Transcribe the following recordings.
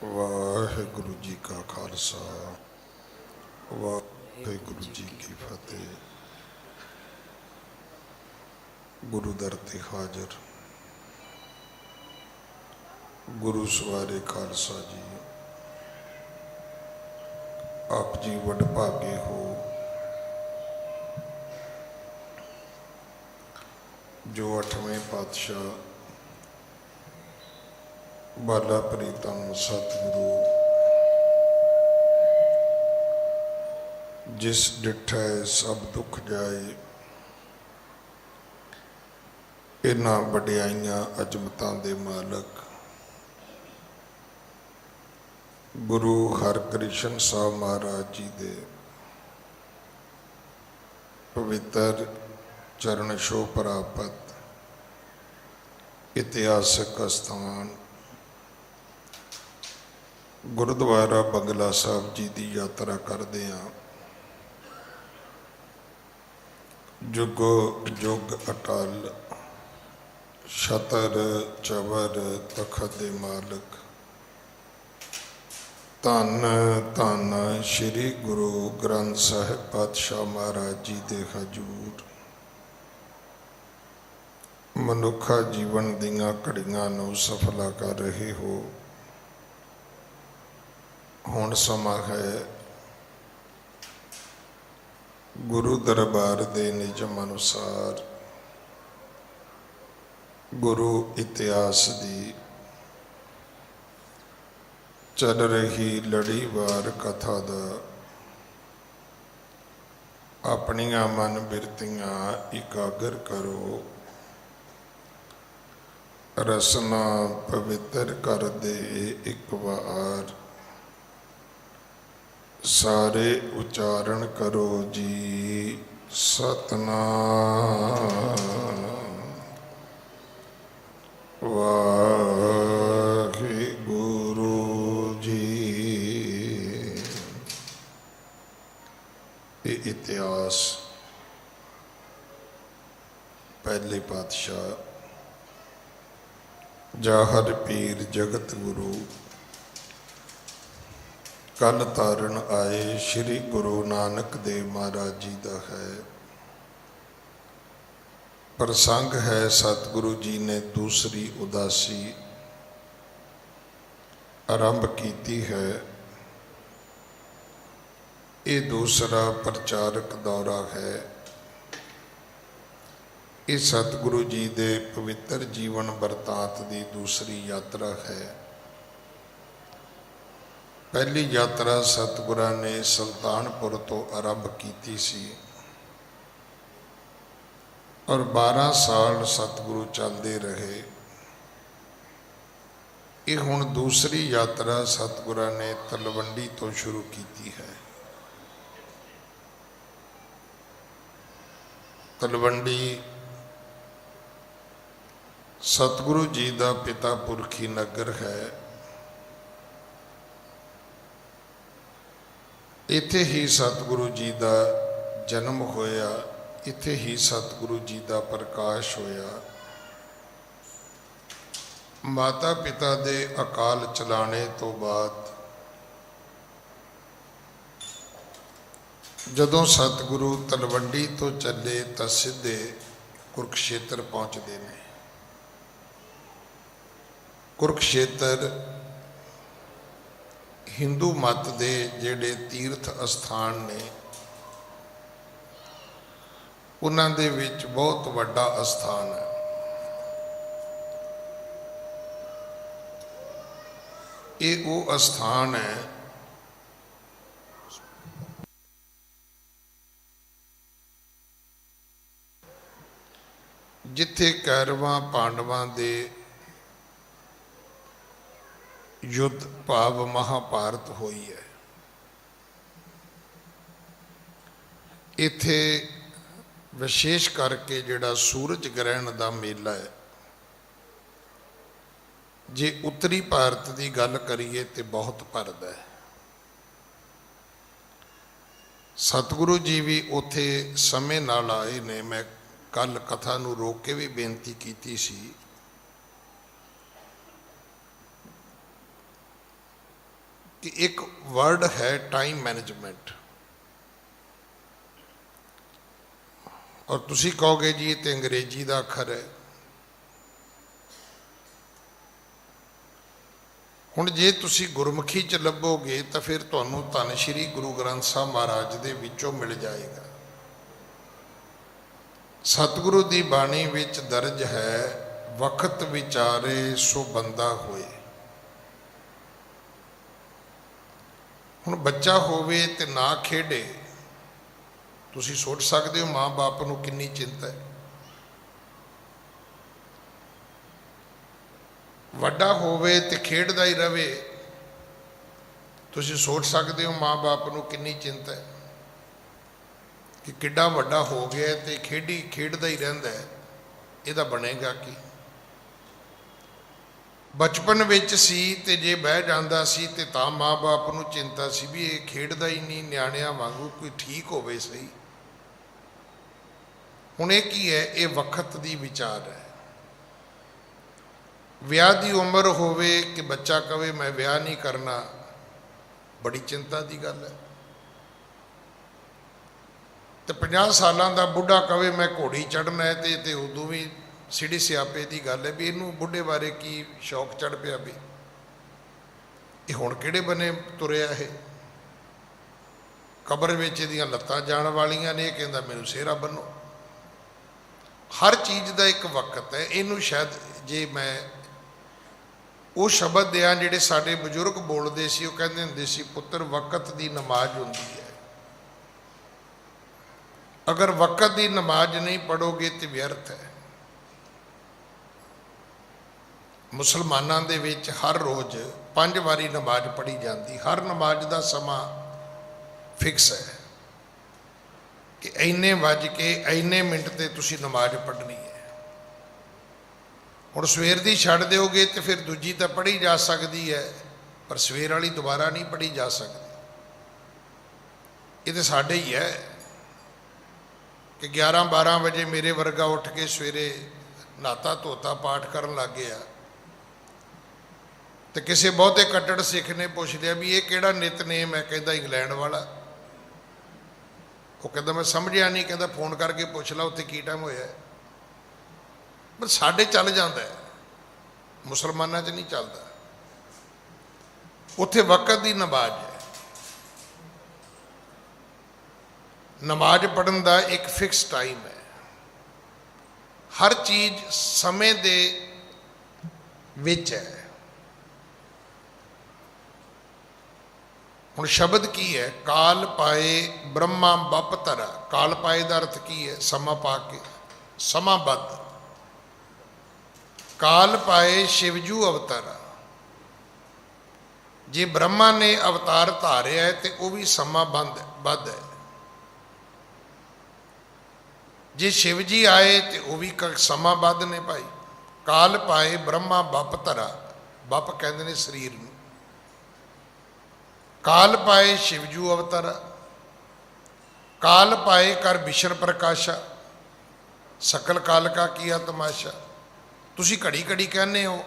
वाहिगुरु जी का खालसा वाहिगुरु जी की फतेह। गुरु दर ते हाजर गुरु सवारे खालसा जी। आप जी वडभागे हो जो 8वें पातशाह बाला प्रीतम सतगुरु जिस डिठै सब दुख जाए, इन्हां वडियाइयां अजमतां दे मालक गुरु हरकृष्ण साहब महाराज जी दे पवित्र चरण छोह प्राप्त इतिहासक स्थान गुरुद्वारा बंगला साहब जी की यात्रा करते हैं। जुगो जुग अटल छतर चवर तखत दे मालक धन धन श्री गुरु ग्रंथ साहिब पातशाह महाराज जी दे हजूर मनुखा जीवन दियां घड़ियां नूं सफला कर रहे हो। हुण समा है गुरु दरबार दे निजम अनुसार गुरु इतिहास दी चल रही लड़ीवार कथा दा अपनियां मन बिरतियां इकागर करो। रसना पवित्र कर दे एक बार सारे उच्चारण करो जी सतनाम वाहिगुरु जी। ये इतिहास पहले पातशाह जाहर पीर जगत गुरु कल तारण आए श्री गुरु नानक देव महाराज जी का है। प्रसंग है सतगुरु जी ने दूसरी उदासी आरंभ की है। ये दूसरा प्रचारक दौरा है। ये सतगुरु जी के पवित्र जीवन वरतांत की दूसरी यात्रा है। पहली यात्रा सतगुरां ने सुल्तानपुर तो आरंभ की सी और 12 साल सतगुरु चलते रहे। ये हुण दूसरी यात्रा सतगुरां ने तलवंडी तो शुरू की है। तलवंडी सतगुरु जी का पिता पुरखी नगर है। इत्थे ही सतगुरु जी का जन्म होया, इत्थे ही सतगुरु जी का प्रकाश होया। माता पिता दे अकाल चलाने तो बाद जदों सतगुरु तलवंडी तो चले तो सीधे कुरुक्षेत्र पहुँचते हैं। कुरुक्षेत्र हिंदू मत दे जेड़े तीर्थ स्थान ने उन्हां दे विच बहुत वड्डा स्थान है। ये वो स्थान है जिथे कैरवां पांडवां दे युद्ध भाव महाभारत हुई है। इत्थे विशेष करके जिहड़ा सूरज ग्रहण का मेला है, जे उत्तरी भारत की गल करिए तो बहुत भरदा है। सतगुरु जी भी उत्थे समय नाल आए ने। मैं कल कथा नूं रोक के भी बेनती की सी कि एक वर्ड है टाइम मैनेजमेंट, और तुसी कहोगे जी ये तो अंग्रेजी का अखर है। हुण जे तुसी गुरमुखी च लभोगे तो फिर तुहानूं धन श्री गुरु ग्रंथ साहब महाराज दे विचों मिल जाएगा। सतगुरु दी बाणी विच दर्ज है, वक्त विचारे सो बंदा होए। हुण बच्चा होवे ते ना खेडे, तुसी सोच सकते हो माँ बाप नूं किन्नी चिंता है। वड्डा होवे ते खेडदा ही रवे, तुसी सोच सकते हो माँ बाप नूं किन्नी चिंता है कि किड्डा वड्डा हो गया ते खेडदा ही रहिंदा है, इहदा बनेगा की। बचपन विच सी ते जे बह जांदा सी ते तां माँ बाप नूं चिंता सी भी ये खेडदा ही नहीं, निआणिआं वांगू कोई ठीक होवे सही। हुण ये की है, ये वक्त दी विचार है। विआह दी उम्र होवे कि बच्चा कहे मैं विआह नहीं करना, बड़ी चिंता दी गल है। तो 50 सालां दा बुढ़ा कहे मैं घोड़ी चढ़ना है, ते उदों भी सिड़ी सियापे की गल है भी इनू बुढ़े बारे की शौक चढ़ पिया भी ये हुण किहड़े बने तुरिया है। कबर विच इहदियां लत्तां जाण वालियां ने, कहंदा मैनूं सेहरा बनो। हर चीज़ का एक वक्त है। इनू शायद जे मैं वो शब्द दियां जिहड़े साडे बजुर्ग बोलते सी, वो कहंदे हुंदे सी पुत्तर वक्त की नमाज हुंदी है, अगर वक्त की नमाज नहीं पढ़ोगे तो व्यर्थ है। मुसलमानां दे विच हर रोज़ 5 वारी नमाज पढ़ी जाती, हर नमाज का समा फिक्स है कि इन्ने वज के इन्ने मिनट ते तुसी नमाज पढ़नी है। हुण सवेर दी छड्ड दोगे तो फिर दूजी तो पढ़ी जा सकती है, पर सवेर वाली दोबारा नहीं पढ़ी जा सकती। ये तो साडे ही है कि 11-12 बजे मेरे वर्गा उठ के सवेरे नहाता धोता पाठ करन लग गया, तो किसी बहुते कट्टड़ सिख ने पूछ लिया भी ये किहड़ा नितनेम है, कहता इंग्लैंड वाला। वो कहता मैं समझिया नहीं, कहता फोन करके पूछ ला उत्थे की टाइम होया। पर साडे चल जाता है, मुसलमानां च नहीं चलता। उत्थे वक्त की नमाज है, नमाज पढ़न का एक फिक्स टाइम है। हर चीज़ समय दे विच है। हुण शब्द की है, काल पाए ब्रह्मा बप धरा। काल पाए का अर्थ की है, समा पा के, समाबद्ध। काल पाए शिवजू अवतारा। जे ब्रह्मा ने अवतार धारिया है तो वह भी समाबद्ध है। जे शिव जी आए तो वह भी समाबद्ध ने भाई। काल पाए ब्रह्मा बप धरा, बप कहते हैं शरीर में। काल पाए शिवजू अवतारा, काल पाए कर विश्व प्रकाशा, सकल काल का किया तमाशा। तुसी घड़ी घड़ी कहने हो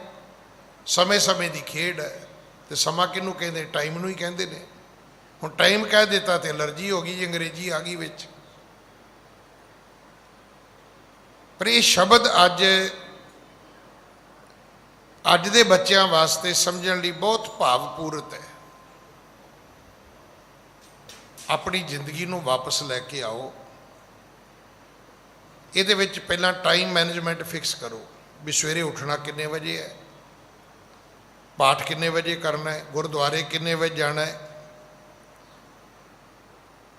समय समय की खेड है, तो समा किनू कहते, टाइम नू ही कहते हैं। हुण टाइम कह दिता तो एलर्जी हो गई, अंग्रेजी आ गई विच। पर ये शब्द अज दे बच्चों वास्ते समझण लई बहुत भावपूरत है। अपनी जिंदगी नू वापस लैके आओ। ये विच पहला टाइम मैनेजमेंट फिक्स करो भी सवेरे उठना किन्ने बजे है, पाठ किन्ने बजे करना है, गुरुद्वारे किन्ने बजे जाना है,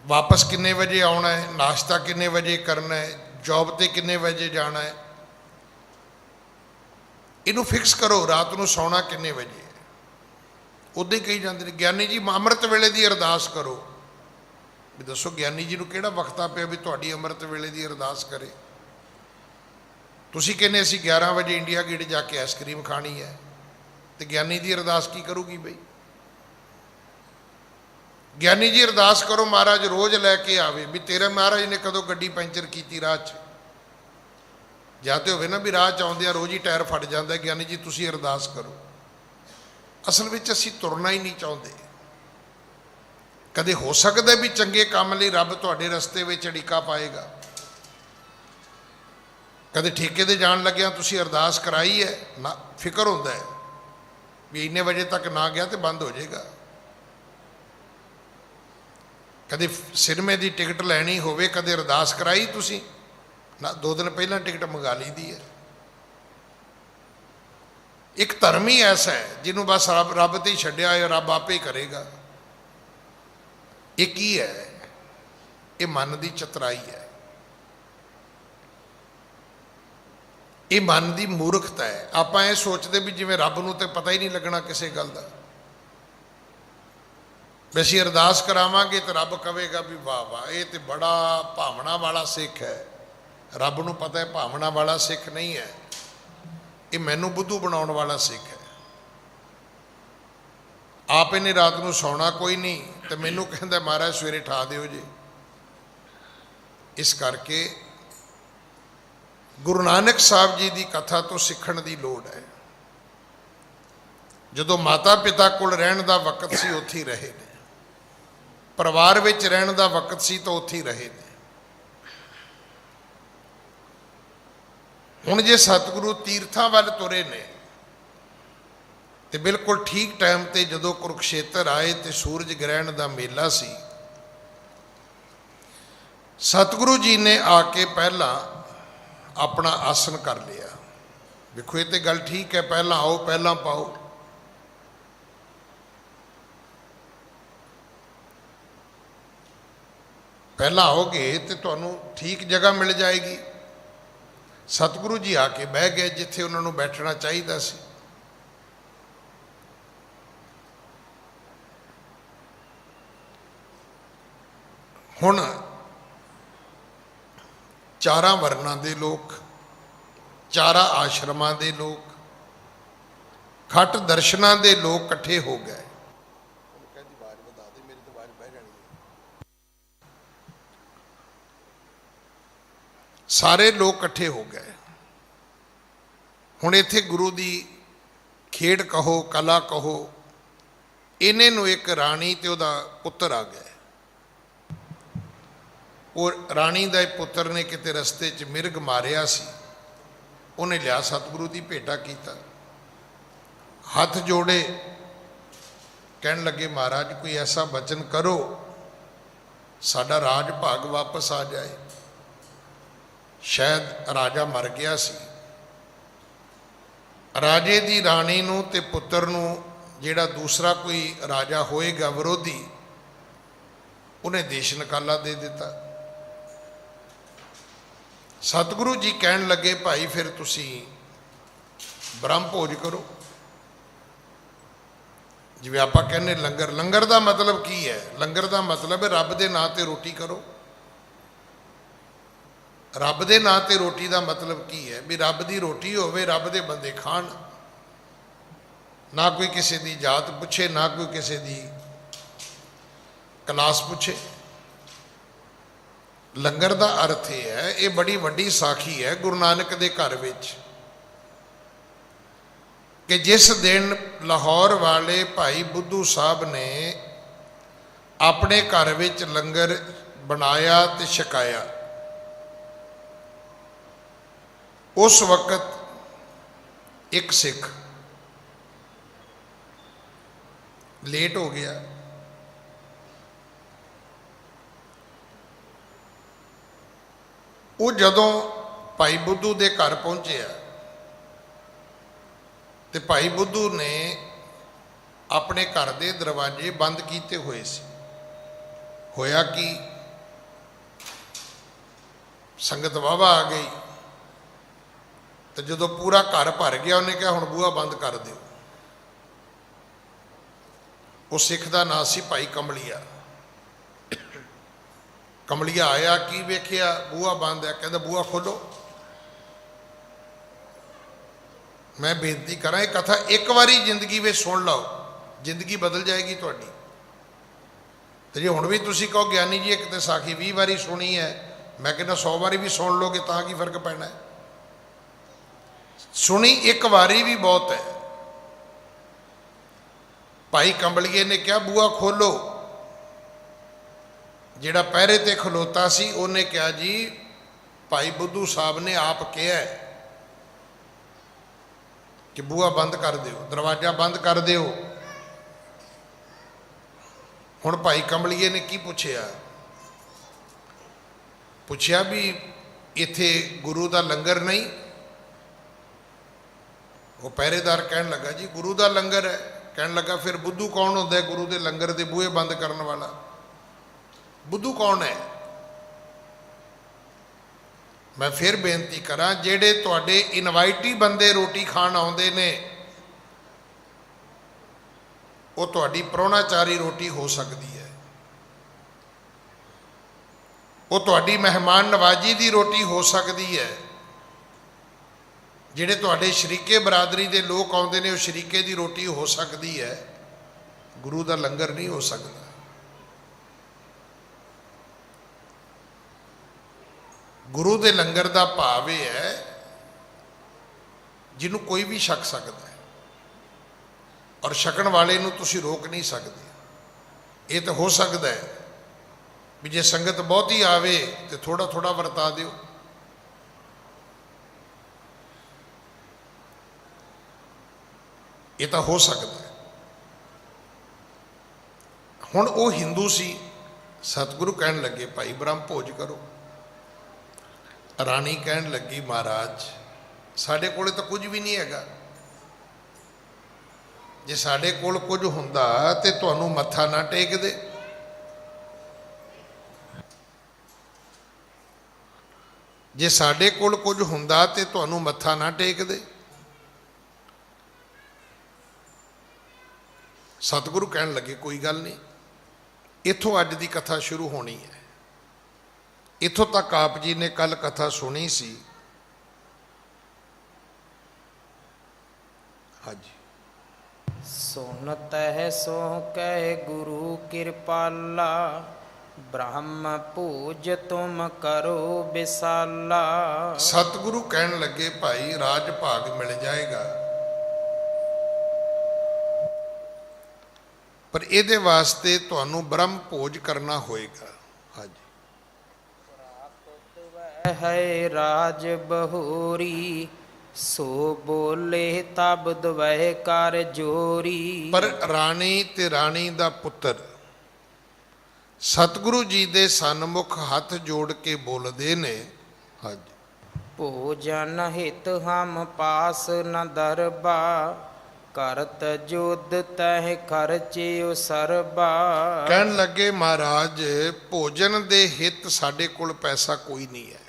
वापस किन्ने बजे आना है, नाश्ता किन्ने बजे करना है, जॉब ते किन्ने बजे जाना है। इनू फिक्स करो। रात को सौना किन्ने बजे है। उदा ही कही जाते हैं ज्ञानी जी अमृत वेले की अरदास करो। भी दसो ज्ञानी जी को किहड़ा वक्त आ पिया भी तुहाडी अमृत वेले की अरदास करे। तुसीं कहने असीं 11 बजे इंडिया गेट जाके आइसक्रीम खानी है, तो ज्ञानी की अरदास की करूगी बई। ज्ञानी जी अरदास करो महाराज रोज़ लैके आवे भी तेरा महाराज ने कदों गड्डी पैंचर की राह च। जाते होवे ना भी राह च आउंदियां रोज़ ही टायर फट जाता है, ज्ञानी जी तुसीं अरदास करो। असल में असीं तुरना ही नहीं चाहते। कदे हो सकता भी चंगे काम लई रब तुहाडे रस्ते विच अड़िका पाएगा। कदे ठेके दे जाण लग्या तुसीं अरदास कराई है ना, फिक्र होंदा है भी इन्ने बजे तक ना गया तो बंद हो जाएगा। कदे सिनेमे की टिकट लैनी होवे, कदे अरदास कराई तुसीं ना, 2 दिन पहला टिकट मंगा ली दी है। एक धर्म ही ऐसा है जिन्हों बस रब ते ही छड्डिया है, रब आपे ही करेगा। एक ही है, ये मन की चतराई है, ये मन की मूर्खता है। आप ये सोचते भी जिवें रब नूं ते पता ही नहीं लगना किसी गल का। वैसे अरदास करावांगे तो रब कहेगा भी वाह वाह ये तो बड़ा भावना वाला सिख है। रब नूं पता है भावना वाला सिख नहीं है, ये मैनू बुद्धू बनाने वाला सिख है। आप इन्हें रात को सौना कोई नहीं तो मैनू कहता महाराज सवेरे ठा दिओ जी। इस करके गुरु नानक साहब जी की कथा तो सीखण की लोड़ है। जदों माता पिता कोल रहण दा वक्त सी उत्थे ही रहे ने, परिवार विच रहण दा वक्त सी तो उत्थे ही रहे ने। हुण जे सतगुरु तीर्थां वल तुरे ने तो बिल्कुल ठीक टाइम ते जदों कुरुक्षेत्र आए तो सूरज ग्रहण का मेला सी, सतगुरु जी ने आके पहला अपना आसन कर लिया। देखो ये तो गल ठीक है, पहला आओ पहला पाओ। पहला आओगे तो तुहानू ठीक जगह मिल जाएगी। सतगुरु जी आके बह गए जिथे उन्होंने बैठना चाहिए सी। हुण चारां वर्णां दे लोग, चारां आश्रमां दे लोग, खट दर्शनां दे लोग इकट्ठे हो गए। सारे लोग इकट्ठे हो गए। हुण इत्थे गुरु दी खेड कहो कला कहो, इन्हें नूं एक राणी ते उहदा पुत्र आ गया। वो राणी का पुत्र ने किते रस्ते च मिर्ग मारिया सी, उन्हें लिया सतगुरु की भेटा किया, हाथ जोड़े, कहन लगे महाराज कोई ऐसा वचन करो साडा राज भाग वापस आ जाए। शायद राजा मर गया सी। राजे की राणी नूं ते पुत्र नूं जिहड़ा दूसरा कोई राजा होएगा विरोधी, उन्हें देश निकाला दे दिता। सतगुरु जी कहन लगे भाई फिर तुसी ब्रह्म भोज करो। जिवें आपां कहने लंगर, लंगर का मतलब की है? लंगर का मतलब है रब दे नां ते रोटी करो। रब दे नां ते रोटी का मतलब की है? भी रब की रोटी होवे, रब दे बंदे खाण, ना कोई किसी की जात पुछे, ना कोई किसी की क्लास पुछे। लंगर का अर्थ यह है, ये बड़ी वड्डी साखी है गुरु नानक दे घर विच कि जिस दिन लाहौर वाले भाई बुद्धू साहब ने अपने घर विच लंगर बनाया ते छकाया, उस वक्त एक सिख लेट हो गया। वो जदों भाई बुद्धू के घर पहुंचे तो भाई बुद्धू ने अपने घर के दरवाजे बंद किए हुए सी। होया कि संगत वाहवा आ गई तो जदों पूरा घर भर गया उन्हें कहा हुण बूहा बंद कर दो। उस सिख का नाम सी भाई कमलिया। कमलिया आया की वेख्या बूहा बंद है, कहता बूहा खोलो। मैं बेनती करा ये कथा एक बारी जिंदगी में सुन लो, जिंदगी बदल जाएगी थोड़ी। तो जो हुण भी तुसी कहो ज्ञानी जी एक तो साखी 20 बारी सुनी है, मैं कहना 100 बारी भी सुन लोगे तो की फर्क पैना है। सुनी एक बारी भी बहुत है। भाई कंबलिए ने कहा बूहा खोलो। ਜਿਹੜਾ ਪਹਿਰੇ ਤੇ ਖਲੋਤਾ ਸੀ ਉਹਨੇ ਕਿਹਾ ਜੀ ਭਾਈ ਬੁੱਧੂ ਸਾਹਿਬ ਨੇ ਆਪ ਕਿਹਾ ਕਿ ਬੂਹਾ ਬੰਦ ਕਰ ਦਿਓ, ਦਰਵਾਜ਼ਾ ਬੰਦ ਕਰ ਦਿਓ। ਹੁਣ ਭਾਈ ਕੰਬਲੀਏ ਨੇ ਕੀ ਪੁੱਛਿਆ ਵੀ ਇੱਥੇ ਗੁਰੂ ਦਾ ਲੰਗਰ ਨਹੀਂ? ਉਹ ਪਹਿਰੇਦਾਰ ਕਹਿਣ ਲੱਗਾ ਜੀ ਗੁਰੂ ਦਾ ਲੰਗਰ ਹੈ। ਕਹਿਣ ਲੱਗਾ ਫਿਰ ਬੁੱਧੂ ਕੌਣ ਹੁੰਦਾ ਹੈ ਗੁਰੂ ਦੇ ਲੰਗਰ ਦੇ ਬੂਹੇ ਬੰਦ ਕਰਨ ਵਾਲਾ? ਬੁੱਧੂ ਕੌਣ ਹੈ? ਮੈਂ ਫਿਰ ਬੇਨਤੀ ਕਰਾਂ, ਜਿਹੜੇ ਤੁਹਾਡੇ ਇਨਵਾਈਟੀ ਬੰਦੇ ਰੋਟੀ ਖਾਣ ਆਉਂਦੇ ਨੇ ਉਹ ਤੁਹਾਡੀ ਪ੍ਰਾਹੁਣਾਚਾਰੀ ਰੋਟੀ ਹੋ ਸਕਦੀ ਹੈ, ਉਹ ਤੁਹਾਡੀ ਮਹਿਮਾਨ ਨਵਾਜੀ ਦੀ ਰੋਟੀ ਹੋ ਸਕਦੀ ਹੈ। ਜਿਹੜੇ ਤੁਹਾਡੇ ਸ਼ਰੀਕੇ ਬਰਾਦਰੀ ਦੇ ਲੋਕ ਆਉਂਦੇ ਨੇ ਉਹ ਸ਼ਰੀਕੇ ਦੀ ਰੋਟੀ ਹੋ ਸਕਦੀ ਹੈ, ਗੁਰੂ ਦਾ ਲੰਗਰ ਨਹੀਂ ਹੋ ਸਕਦਾ। ਗੁਰੂ ਦੇ ਲੰਗਰ ਦਾ ਭਾਵ ਇਹ ਹੈ ਜਿਹਨੂੰ ਕੋਈ ਵੀ ਛਕ ਸਕਦਾ ਹੈ ਔਰ ਛਕਣ ਵਾਲੇ ਨੂੰ ਤੁਸੀਂ ਰੋਕ ਨਹੀਂ ਸਕਦੇ। ਇਹ ਤਾਂ ਹੋ ਸਕਦਾ ਹੈ ਵੀ ਜੇ ਸੰਗਤ ਬਹੁਤੀ ਆਵੇ ਤੇ ਥੋੜਾ ਥੋੜਾ ਵਰਤਾ ਦਿਓ। ਇਹ ਤਾਂ ਹੋ ਸਕਦਾ ਹੈ। ਹੁਣ ਉਹ ਹਿੰਦੂ ਸੀ, ਸਤਿਗੁਰੂ ਕਹਿਣ ਲੱਗੇ ਭਾਈ ਬ੍ਰਹਮ ਭੋਜ ਕਰੋ। ਰਾਣੀ ਕਹਿਣ ਲੱਗੀ ਮਹਾਰਾਜ ਸਾਡੇ ਕੋਲੇ ਤਾਂ ਕੁਝ ਵੀ ਨਹੀਂ ਹੈਗਾ, ਜੇ ਸਾਡੇ ਕੋਲ ਕੁਝ ਹੁੰਦਾ ਤੇ ਤੁਹਾਨੂੰ ਮੱਥਾ ਨਾ ਟੇਕਦੇ। ਜੇ ਸਾਡੇ ਕੋਲ ਕੁਝ ਹੁੰਦਾ ਤੇ ਤੁਹਾਨੂੰ ਮੱਥਾ ਨਾ ਟੇਕਦੇ। ਸਤਿਗੁਰੂ ਕਹਿਣ ਲੱਗੇ ਕੋਈ ਗੱਲ ਨਹੀਂ, ਇੱਥੋਂ ਅੱਜ ਦੀ ਕਥਾ ਸ਼ੁਰੂ ਹੋਣੀ ਹੈ। ਇੱਥੋਂ ਤੱਕ ਆਪ ਜੀ ਨੇ ਕੱਲ ਕਥਾ ਸੁਣੀ ਸੀ। ਹਾਂਜੀ। ਸੁਨਤ ਹੈ ਸੋ ਕਹਿ ਗੁਰੂ ਕਿਰਪਾਲਾ, ਬ੍ਰਹਮ ਭੋਜ ਤੁਮ ਕਰੋ ਵਿਸਾਲਾ। ਸਤਿਗੁਰੂ ਕਹਿਣ ਲੱਗੇ ਭਾਈ ਰਾਜ ਭਾਗ ਮਿਲ ਜਾਏਗਾ, ਪਰ ਇਹਦੇ ਵਾਸਤੇ ਤੁਹਾਨੂੰ ਬ੍ਰਹਮ ਭੋਜ ਕਰਨਾ ਹੋਏਗਾ। ਹਾਂਜੀ। ਹੈ ਰਾਜ ਬਹੂਰੀ, ਸੋ ਬੋਲੇ ਤਬ ਦਵੈ ਕਰ ਜੋਰੀ। ਪਰ ਰਾਣੀ ਤੇ ਰਾਣੀ ਦਾ ਪੁੱਤਰ ਸਤਿਗੁਰੂ ਜੀ ਦੇ ਸਨਮੁਖ ਹੱਥ ਜੋੜ ਕੇ ਬੋਲਦੇ ਨੇ। ਹਾਂਜੀ। ਭੋਜਨ ਹਿਤ ਹਮ ਪਾਸ ਨ ਦਰਬਾ, ਕਰਤ ਜੁਦ ਤਹਿ ਖਰਚਿਓ ਸਰਬਾ। ਕਹਿਣ ਲੱਗੇ ਮਹਾਰਾਜ ਭੋਜਨ ਦੇ ਹਿੱਤ ਸਾਡੇ ਕੋਲ ਪੈਸਾ ਕੋਈ ਨਹੀਂ ਹੈ।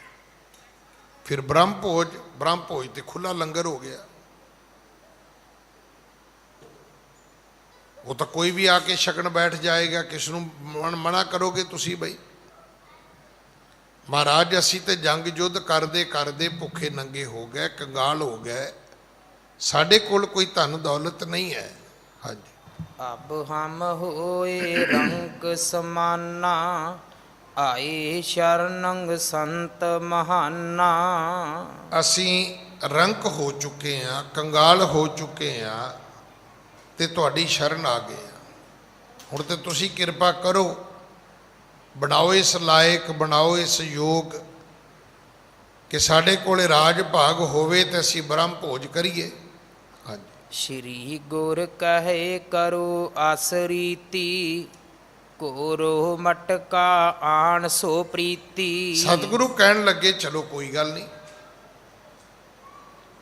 ਫਿਰ ਬ੍ਰਹਮ ਭੋਜ ਤੇ ਖੁੱਲਾ ਲੰਗਰ ਹੋ ਗਿਆ। ਉਹ ਤਾਂ ਕੋਈ ਵੀ ਆ ਕੇ ਛਕਣ ਬੈਠ ਜਾਏਗਾ, ਕਿਸ ਨੂੰ ਮਨਾ ਕਰੋਗੇ ਤੁਸੀਂ? ਬਈ ਮਹਾਰਾਜ ਅਸੀਂ ਤੇ ਜੰਗ ਯੁੱਧ ਕਰਦੇ ਕਰਦੇ ਭੁੱਖੇ ਨੰਗੇ ਹੋ ਗਏ, ਕੰਗਾਲ ਹੋ ਗਏ, ਸਾਡੇ ਕੋਲ ਕੋਈ ਧਨ ਦੌਲਤ ਨਹੀਂ ਹੈ। ਹਾਂਜੀ। ਅਬ ਹਮ ਹੋਏ ਰੰਗ ਸਮਾਨਾ, ਆਏ ਸ਼ਰਨੰਗ ਸੰਤ ਮਹਾਨਾ। ਅਸੀਂ ਰੰਕ ਹੋ ਚੁੱਕੇ ਹਾਂ, ਕੰਗਾਲ ਹੋ ਚੁੱਕੇ ਹਾਂ ਤੇ ਤੁਹਾਡੀ ਸ਼ਰਨ ਆ ਗਏ ਹਾਂ। ਹੁਣ ਤੇ ਤੁਸੀਂ ਕਿਰਪਾ ਕਰੋ, ਬਣਾਓ ਇਸ ਲਾਇਕ, ਬਣਾਓ ਇਸ ਯੋਗ ਕਿ ਸਾਡੇ ਕੋਲੇ ਰਾਜ ਭਾਗ ਹੋਵੇ ਤੇ ਅਸੀਂ ਬ੍ਰਹਮ ਭੋਜ ਕਰੀਏ। ਹਾਂਜੀ। ਸ਼੍ਰੀ ਗੁਰ ਕਹੇ ਕਰੋ ਆਸਰੀਤੀ, ਕੋਰੋ ਮਟਕਾ ਆਣ ਸੋ ਪ੍ਰੀਤੀ। ਸਤਿਗੁਰੂ ਕਹਿਣ ਲੱਗੇ ਚਲੋ ਕੋਈ ਗੱਲ ਨਹੀਂ,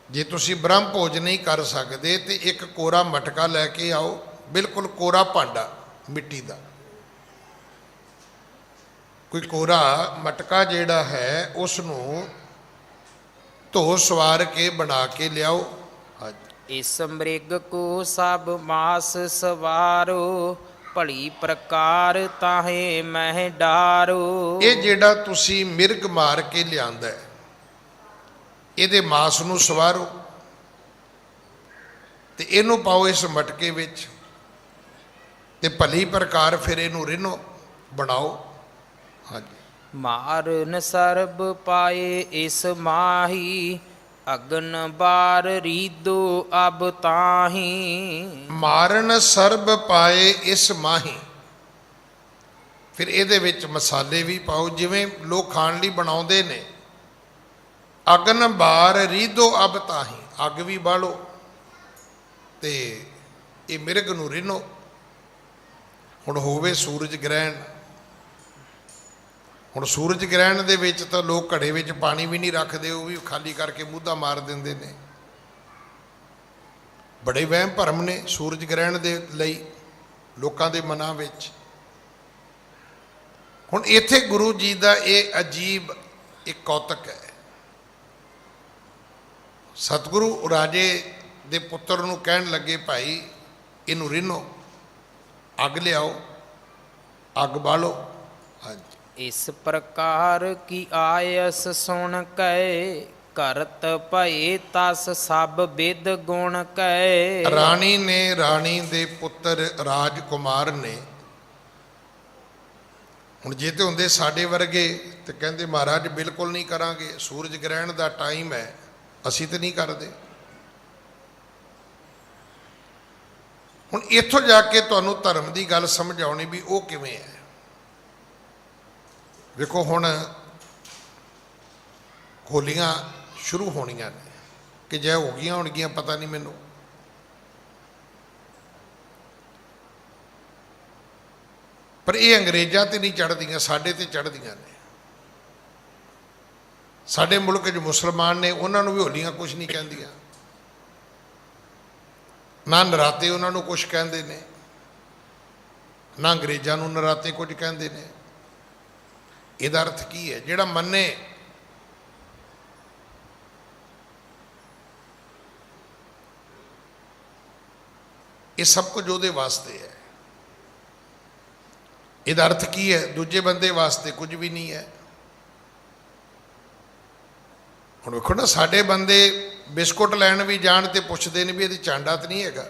ਜੇ ਤੁਸੀਂ ਬ੍ਰਹਮ ਭੋਜ ਨਹੀਂ ਕਰ ਸਕਦੇ ਤੇ ਇੱਕ ਕੋਰਾ ਮਟਕਾ ਲੈ ਕੇ ਆਓ, ਬਿਲਕੁਲ ਕੋਰਾ ਭਾਂਡਾ ਮਿੱਟੀ ਦਾ, ਕੋਈ ਕੋਰਾ ਮਟਕਾ ਜਿਹੜਾ ਹੈ ਉਸ ਨੂੰ ਧੋ ਸਵਾਰ ਕੇ ਬਣਾ ਕੇ ਲਿਆਓ। ਹਾਂਜੀ। ਇਸ ਮ੍ਰਿਗ ਕੋ ਸਭ ਮਾਸ ਸਵਾਰੋ, ਭਲੀ ਪ੍ਰਕਾਰ ਤਾਹੇ ਮਹਿ ਡਾਰੋ। ਇਹ ਜਿਹੜਾ ਤੁਸੀਂ ਮਿਰਗ ਮਾਰ ਕੇ ਲਿਆਂਦਾ ਹੈ, ਇਹਦੇ ਮਾਸ ਨੂੰ ਸਵਾਰੋ ਤੇ ਇਹਨੂੰ ਪਾਓ ਇਸ ਮਟਕੇ ਵਿੱਚ ਤੇ ਭਲੀ ਪ੍ਰਕਾਰ ਫਿਰ ਇਹਨੂੰ ਰਿੰਨੋ, ਬਣਾਓ। ਹਾਂਜੀ। ਮਾਰਨ ਸਰਬ ਪਾਏ ਇਸ ਮਾਹੀ, ਅਗਨ ਬਾਰ ਰੀਦੋ ਅਬ ਤਾਹੀ। ਮਾਰਨ ਸਰਬ ਪਾਏ ਇਸ ਮਾਹੀ, ਫਿਰ ਇਹਦੇ ਵਿੱਚ ਮਸਾਲੇ ਵੀ ਪਾਓ ਜਿਵੇਂ ਲੋਕ ਖਾਣ ਲਈ ਬਣਾਉਂਦੇ ਨੇ। ਅਗਨ ਬਾਰ ਰੀਧੋ ਅਬ ਤਾਹੀਂ, ਅੱਗ ਵੀ ਬਾਲੋ ਤੇ ਇਹ ਮਿਰਗ ਨੂੰ ਰਿੰਨੋ। ਹੁਣ ਹੋਵੇ ਸੂਰਜ ਗ੍ਰਹਿਣ, ਹੁਣ ਸੂਰਜ ਗ੍ਰਹਿਣ ਦੇ ਵਿੱਚ ਤਾਂ ਲੋਕ ਘੜੇ ਵਿੱਚ ਪਾਣੀ ਵੀ ਨਹੀਂ ਰੱਖਦੇ, ਉਹ ਵੀ ਖਾਲੀ ਕਰਕੇ ਮੂਧਾ ਮਾਰ ਦਿੰਦੇ ਨੇ। ਬੜੇ ਵਹਿਮ ਭਰਮ ਨੇ ਸੂਰਜ ਗ੍ਰਹਿਣ ਦੇ ਲਈ ਲੋਕਾਂ ਦੇ ਮਨਾਂ ਵਿੱਚ। ਹੁਣ ਇੱਥੇ ਗੁਰੂ ਜੀ ਦਾ ਇਹ ਅਜੀਬ ਇੱਕ ਕੌਤਕ ਹੈ। ਸਤਿਗੁਰੂ ਰਾਜੇ ਦੇ ਪੁੱਤਰ ਨੂੰ ਕਹਿਣ ਲੱਗੇ, ਭਾਈ ਇਹਨੂੰ ਰਿੰਨੋ, ਅੱਗ ਲਿਆਓ, ਅੱਗ ਬਾਲੋ। ਹਾਂਜੀ। ਇਸ ਪ੍ਰਕਾਰ ਕੀ ਆਇਸ ਸੁਣ ਕੈ, ਕਰਤ ਭਏ ਤਸ ਸਭ ਵਿਦ ਗੁਣ ਕੈ। ਰਾਣੀ ਨੇ, ਰਾਣੀ ਦੇ ਪੁੱਤਰ ਰਾਜਕੁਮਾਰ ਨੇ, ਹੁਣ ਜੇ ਤੇ ਹੁੰਦੇ ਸਾਡੇ ਵਰਗੇ ਤੇ ਕਹਿੰਦੇ ਮਹਾਰਾਜ ਬਿਲਕੁਲ ਨਹੀਂ ਕਰਾਂਗੇ, ਸੂਰਜ ਗ੍ਰਹਿਣ ਦਾ ਟਾਈਮ ਹੈ, ਅਸੀਂ ਤੇ ਨਹੀਂ ਕਰਦੇ। ਹੁਣ ਇੱਥੋਂ ਜਾ ਕੇ ਤੁਹਾਨੂੰ ਧਰਮ ਦੀ ਗੱਲ ਸਮਝ ਆਉਣੀ ਵੀ ਉਹ ਕਿਵੇਂ ਹੈ। ਵੇਖੋ ਹੁਣ ਹੋਲੀਆਂ ਸ਼ੁਰੂ ਹੋਣੀਆਂ ਨੇ ਕਿ ਜੇ ਹੋ ਗਈਆਂ ਹੋਣਗੀਆਂ ਪਤਾ ਨਹੀਂ ਮੈਨੂੰ। ਪਰ ਇਹ ਅੰਗਰੇਜ਼ਾਂ ਤੇ ਨਹੀਂ ਚੜ੍ਹਦੀਆਂ, ਸਾਡੇ ਤੇ ਚੜ੍ਹਦੀਆਂ ਨੇ। ਸਾਡੇ ਮੁਲਕ 'ਚ ਮੁਸਲਮਾਨ ਨੇ, ਉਹਨਾਂ ਨੂੰ ਵੀ ਹੋਲੀਆਂ ਕੁਛ ਨਹੀਂ ਕਹਿੰਦੀਆਂ, ਨਾ ਨਰਾਤੇ ਉਹਨਾਂ ਨੂੰ ਕੁਛ ਕਹਿੰਦੇ ਨੇ, ਨਾ ਅੰਗਰੇਜ਼ਾਂ ਨੂੰ ਨਰਾਤੇ ਕੁਝ ਕਹਿੰਦੇ ਨੇ। ਇਹਦਾ ਅਰਥ ਕੀ ਹੈ? ਜਿਹੜਾ ਮੰਨੇ ਇਹ ਸਭ ਕੁਝ ਉਹਦੇ ਵਾਸਤੇ ਹੈ। ਇਹਦਾ ਅਰਥ ਕੀ ਹੈ? ਦੂਜੇ ਬੰਦੇ ਵਾਸਤੇ ਕੁਝ ਵੀ ਨਹੀਂ ਹੈ। ਹੁਣ ਵੇਖੋ ਨਾ, ਸਾਡੇ ਬੰਦੇ ਬਿਸਕੁਟ ਲੈਣ ਵੀ ਜਾਣ ਤੇ ਪੁੱਛਦੇ ਨੇ ਵੀ ਇਹਦੀ ਚਾਂਡਾ ਤਾਂ ਨਹੀਂ ਹੈਗਾ,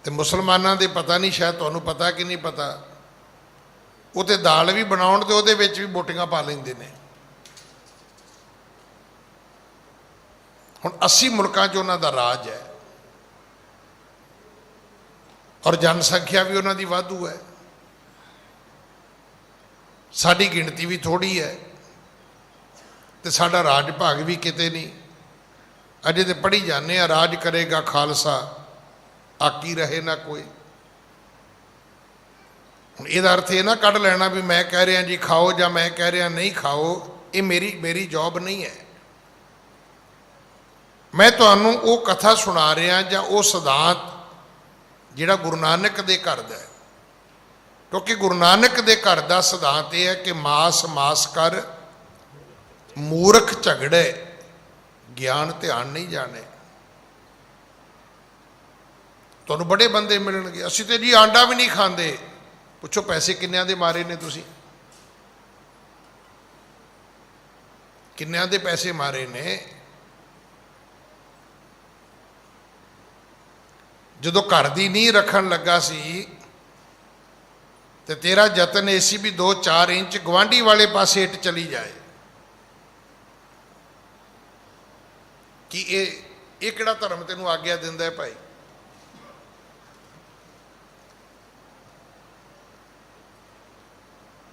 ਤੇ ਮੁਸਲਮਾਨਾਂ ਦੇ ਪਤਾ ਨਹੀਂ, ਸ਼ਾਇਦ ਤੁਹਾਨੂੰ ਪਤਾ ਕਿ ਨਹੀਂ ਪਤਾ, ਉਹ ਤੇ ਦਾਲ ਵੀ ਬਣਾਉਣ ਤੇ ਉਹਦੇ ਵਿੱਚ ਵੀ ਬੋਟੀਆਂ ਪਾ ਲੈਂਦੇ ਨੇ। ਹੁਣ 80 ਮੁਲਕਾਂ 'ਚ ਉਹਨਾਂ ਦਾ ਰਾਜ ਹੈ ਔਰ ਜਨਸੰਖਿਆ ਵੀ ਉਹਨਾਂ ਦੀ ਵਾਧੂ ਹੈ, ਸਾਡੀ ਗਿਣਤੀ ਵੀ ਥੋੜ੍ਹੀ ਹੈ ਤੇ ਸਾਡਾ ਰਾਜ ਭਾਗ ਵੀ ਕਿਤੇ ਨਹੀਂ। ਅਜੇ ਤੇ ਪੜ੍ਹੀ ਜਾਂਦੇ ਆ, ਰਾਜ ਕਰੇਗਾ ਖਾਲਸਾ ਆਕੀ ਰਹੇ ਨਾ ਕੋਈ। ਹੁਣ ਇਹਦਾ ਅਰਥ ਇਹ ਨਾ ਕੱਢ ਲੈਣਾ ਵੀ ਮੈਂ ਕਹਿ ਰਿਹਾ ਜੀ ਖਾਓ ਜਾਂ ਮੈਂ ਕਹਿ ਰਿਹਾ ਨਹੀਂ ਖਾਓ, ਇਹ ਮੇਰੀ ਜੌਬ ਨਹੀਂ ਹੈ। ਮੈਂ ਤੁਹਾਨੂੰ ਉਹ ਕਥਾ ਸੁਣਾ ਰਿਹਾ ਜਾਂ ਉਹ ਸਿਧਾਂਤ ਜਿਹੜਾ ਗੁਰੂ ਨਾਨਕ ਦੇ ਘਰ ਦਾ ਹੈ, ਕਿਉਂਕਿ ਗੁਰੂ ਨਾਨਕ ਦੇ ਘਰ ਦਾ ਸਿਧਾਂਤ ਇਹ ਹੈ ਕਿ ਮਾਸ ਕਰ ਮੂਰਖ ਝਗੜੇ, ਗਿਆਨ ਧਿਆਨ ਨਹੀਂ ਜਾਣੇ। ਤੁਹਾਨੂੰ ਬੜੇ ਬੰਦੇ ਮਿਲਣਗੇ, ਅਸੀਂ ਤੇ ਜੀ ਆਂਡਾ ਵੀ ਨਹੀਂ ਖਾਂਦੇ। ਪੁੱਛੋ ਪੈਸੇ ਕਿੰਨਿਆਂ ਦੇ ਮਾਰੇ ਨੇ ਤੁਸੀਂ? ਕਿੰਨਿਆਂ ਦੇ ਪੈਸੇ ਮਾਰੇ ਨੇ? ਜਦੋਂ ਘਰ ਦੀ ਨੀਂਹ ਰੱਖਣ ਲੱਗਾ ਸੀ ਤੇ ਤੇਰਾ ਯਤਨ ਇਹ ਸੀ ਵੀ 2-4 ਇੰਚ ਗਵਾਂਢੀ ਵਾਲੇ ਪਾਸੇ ਇੱਟ ਚਲੀ ਜਾਏ। ਕਿ ਇਹ ਕਿਹੜਾ ਧਰਮ ਤੈਨੂੰ ਆਗਿਆ ਦਿੰਦਾ ਹੈ ਭਾਈ?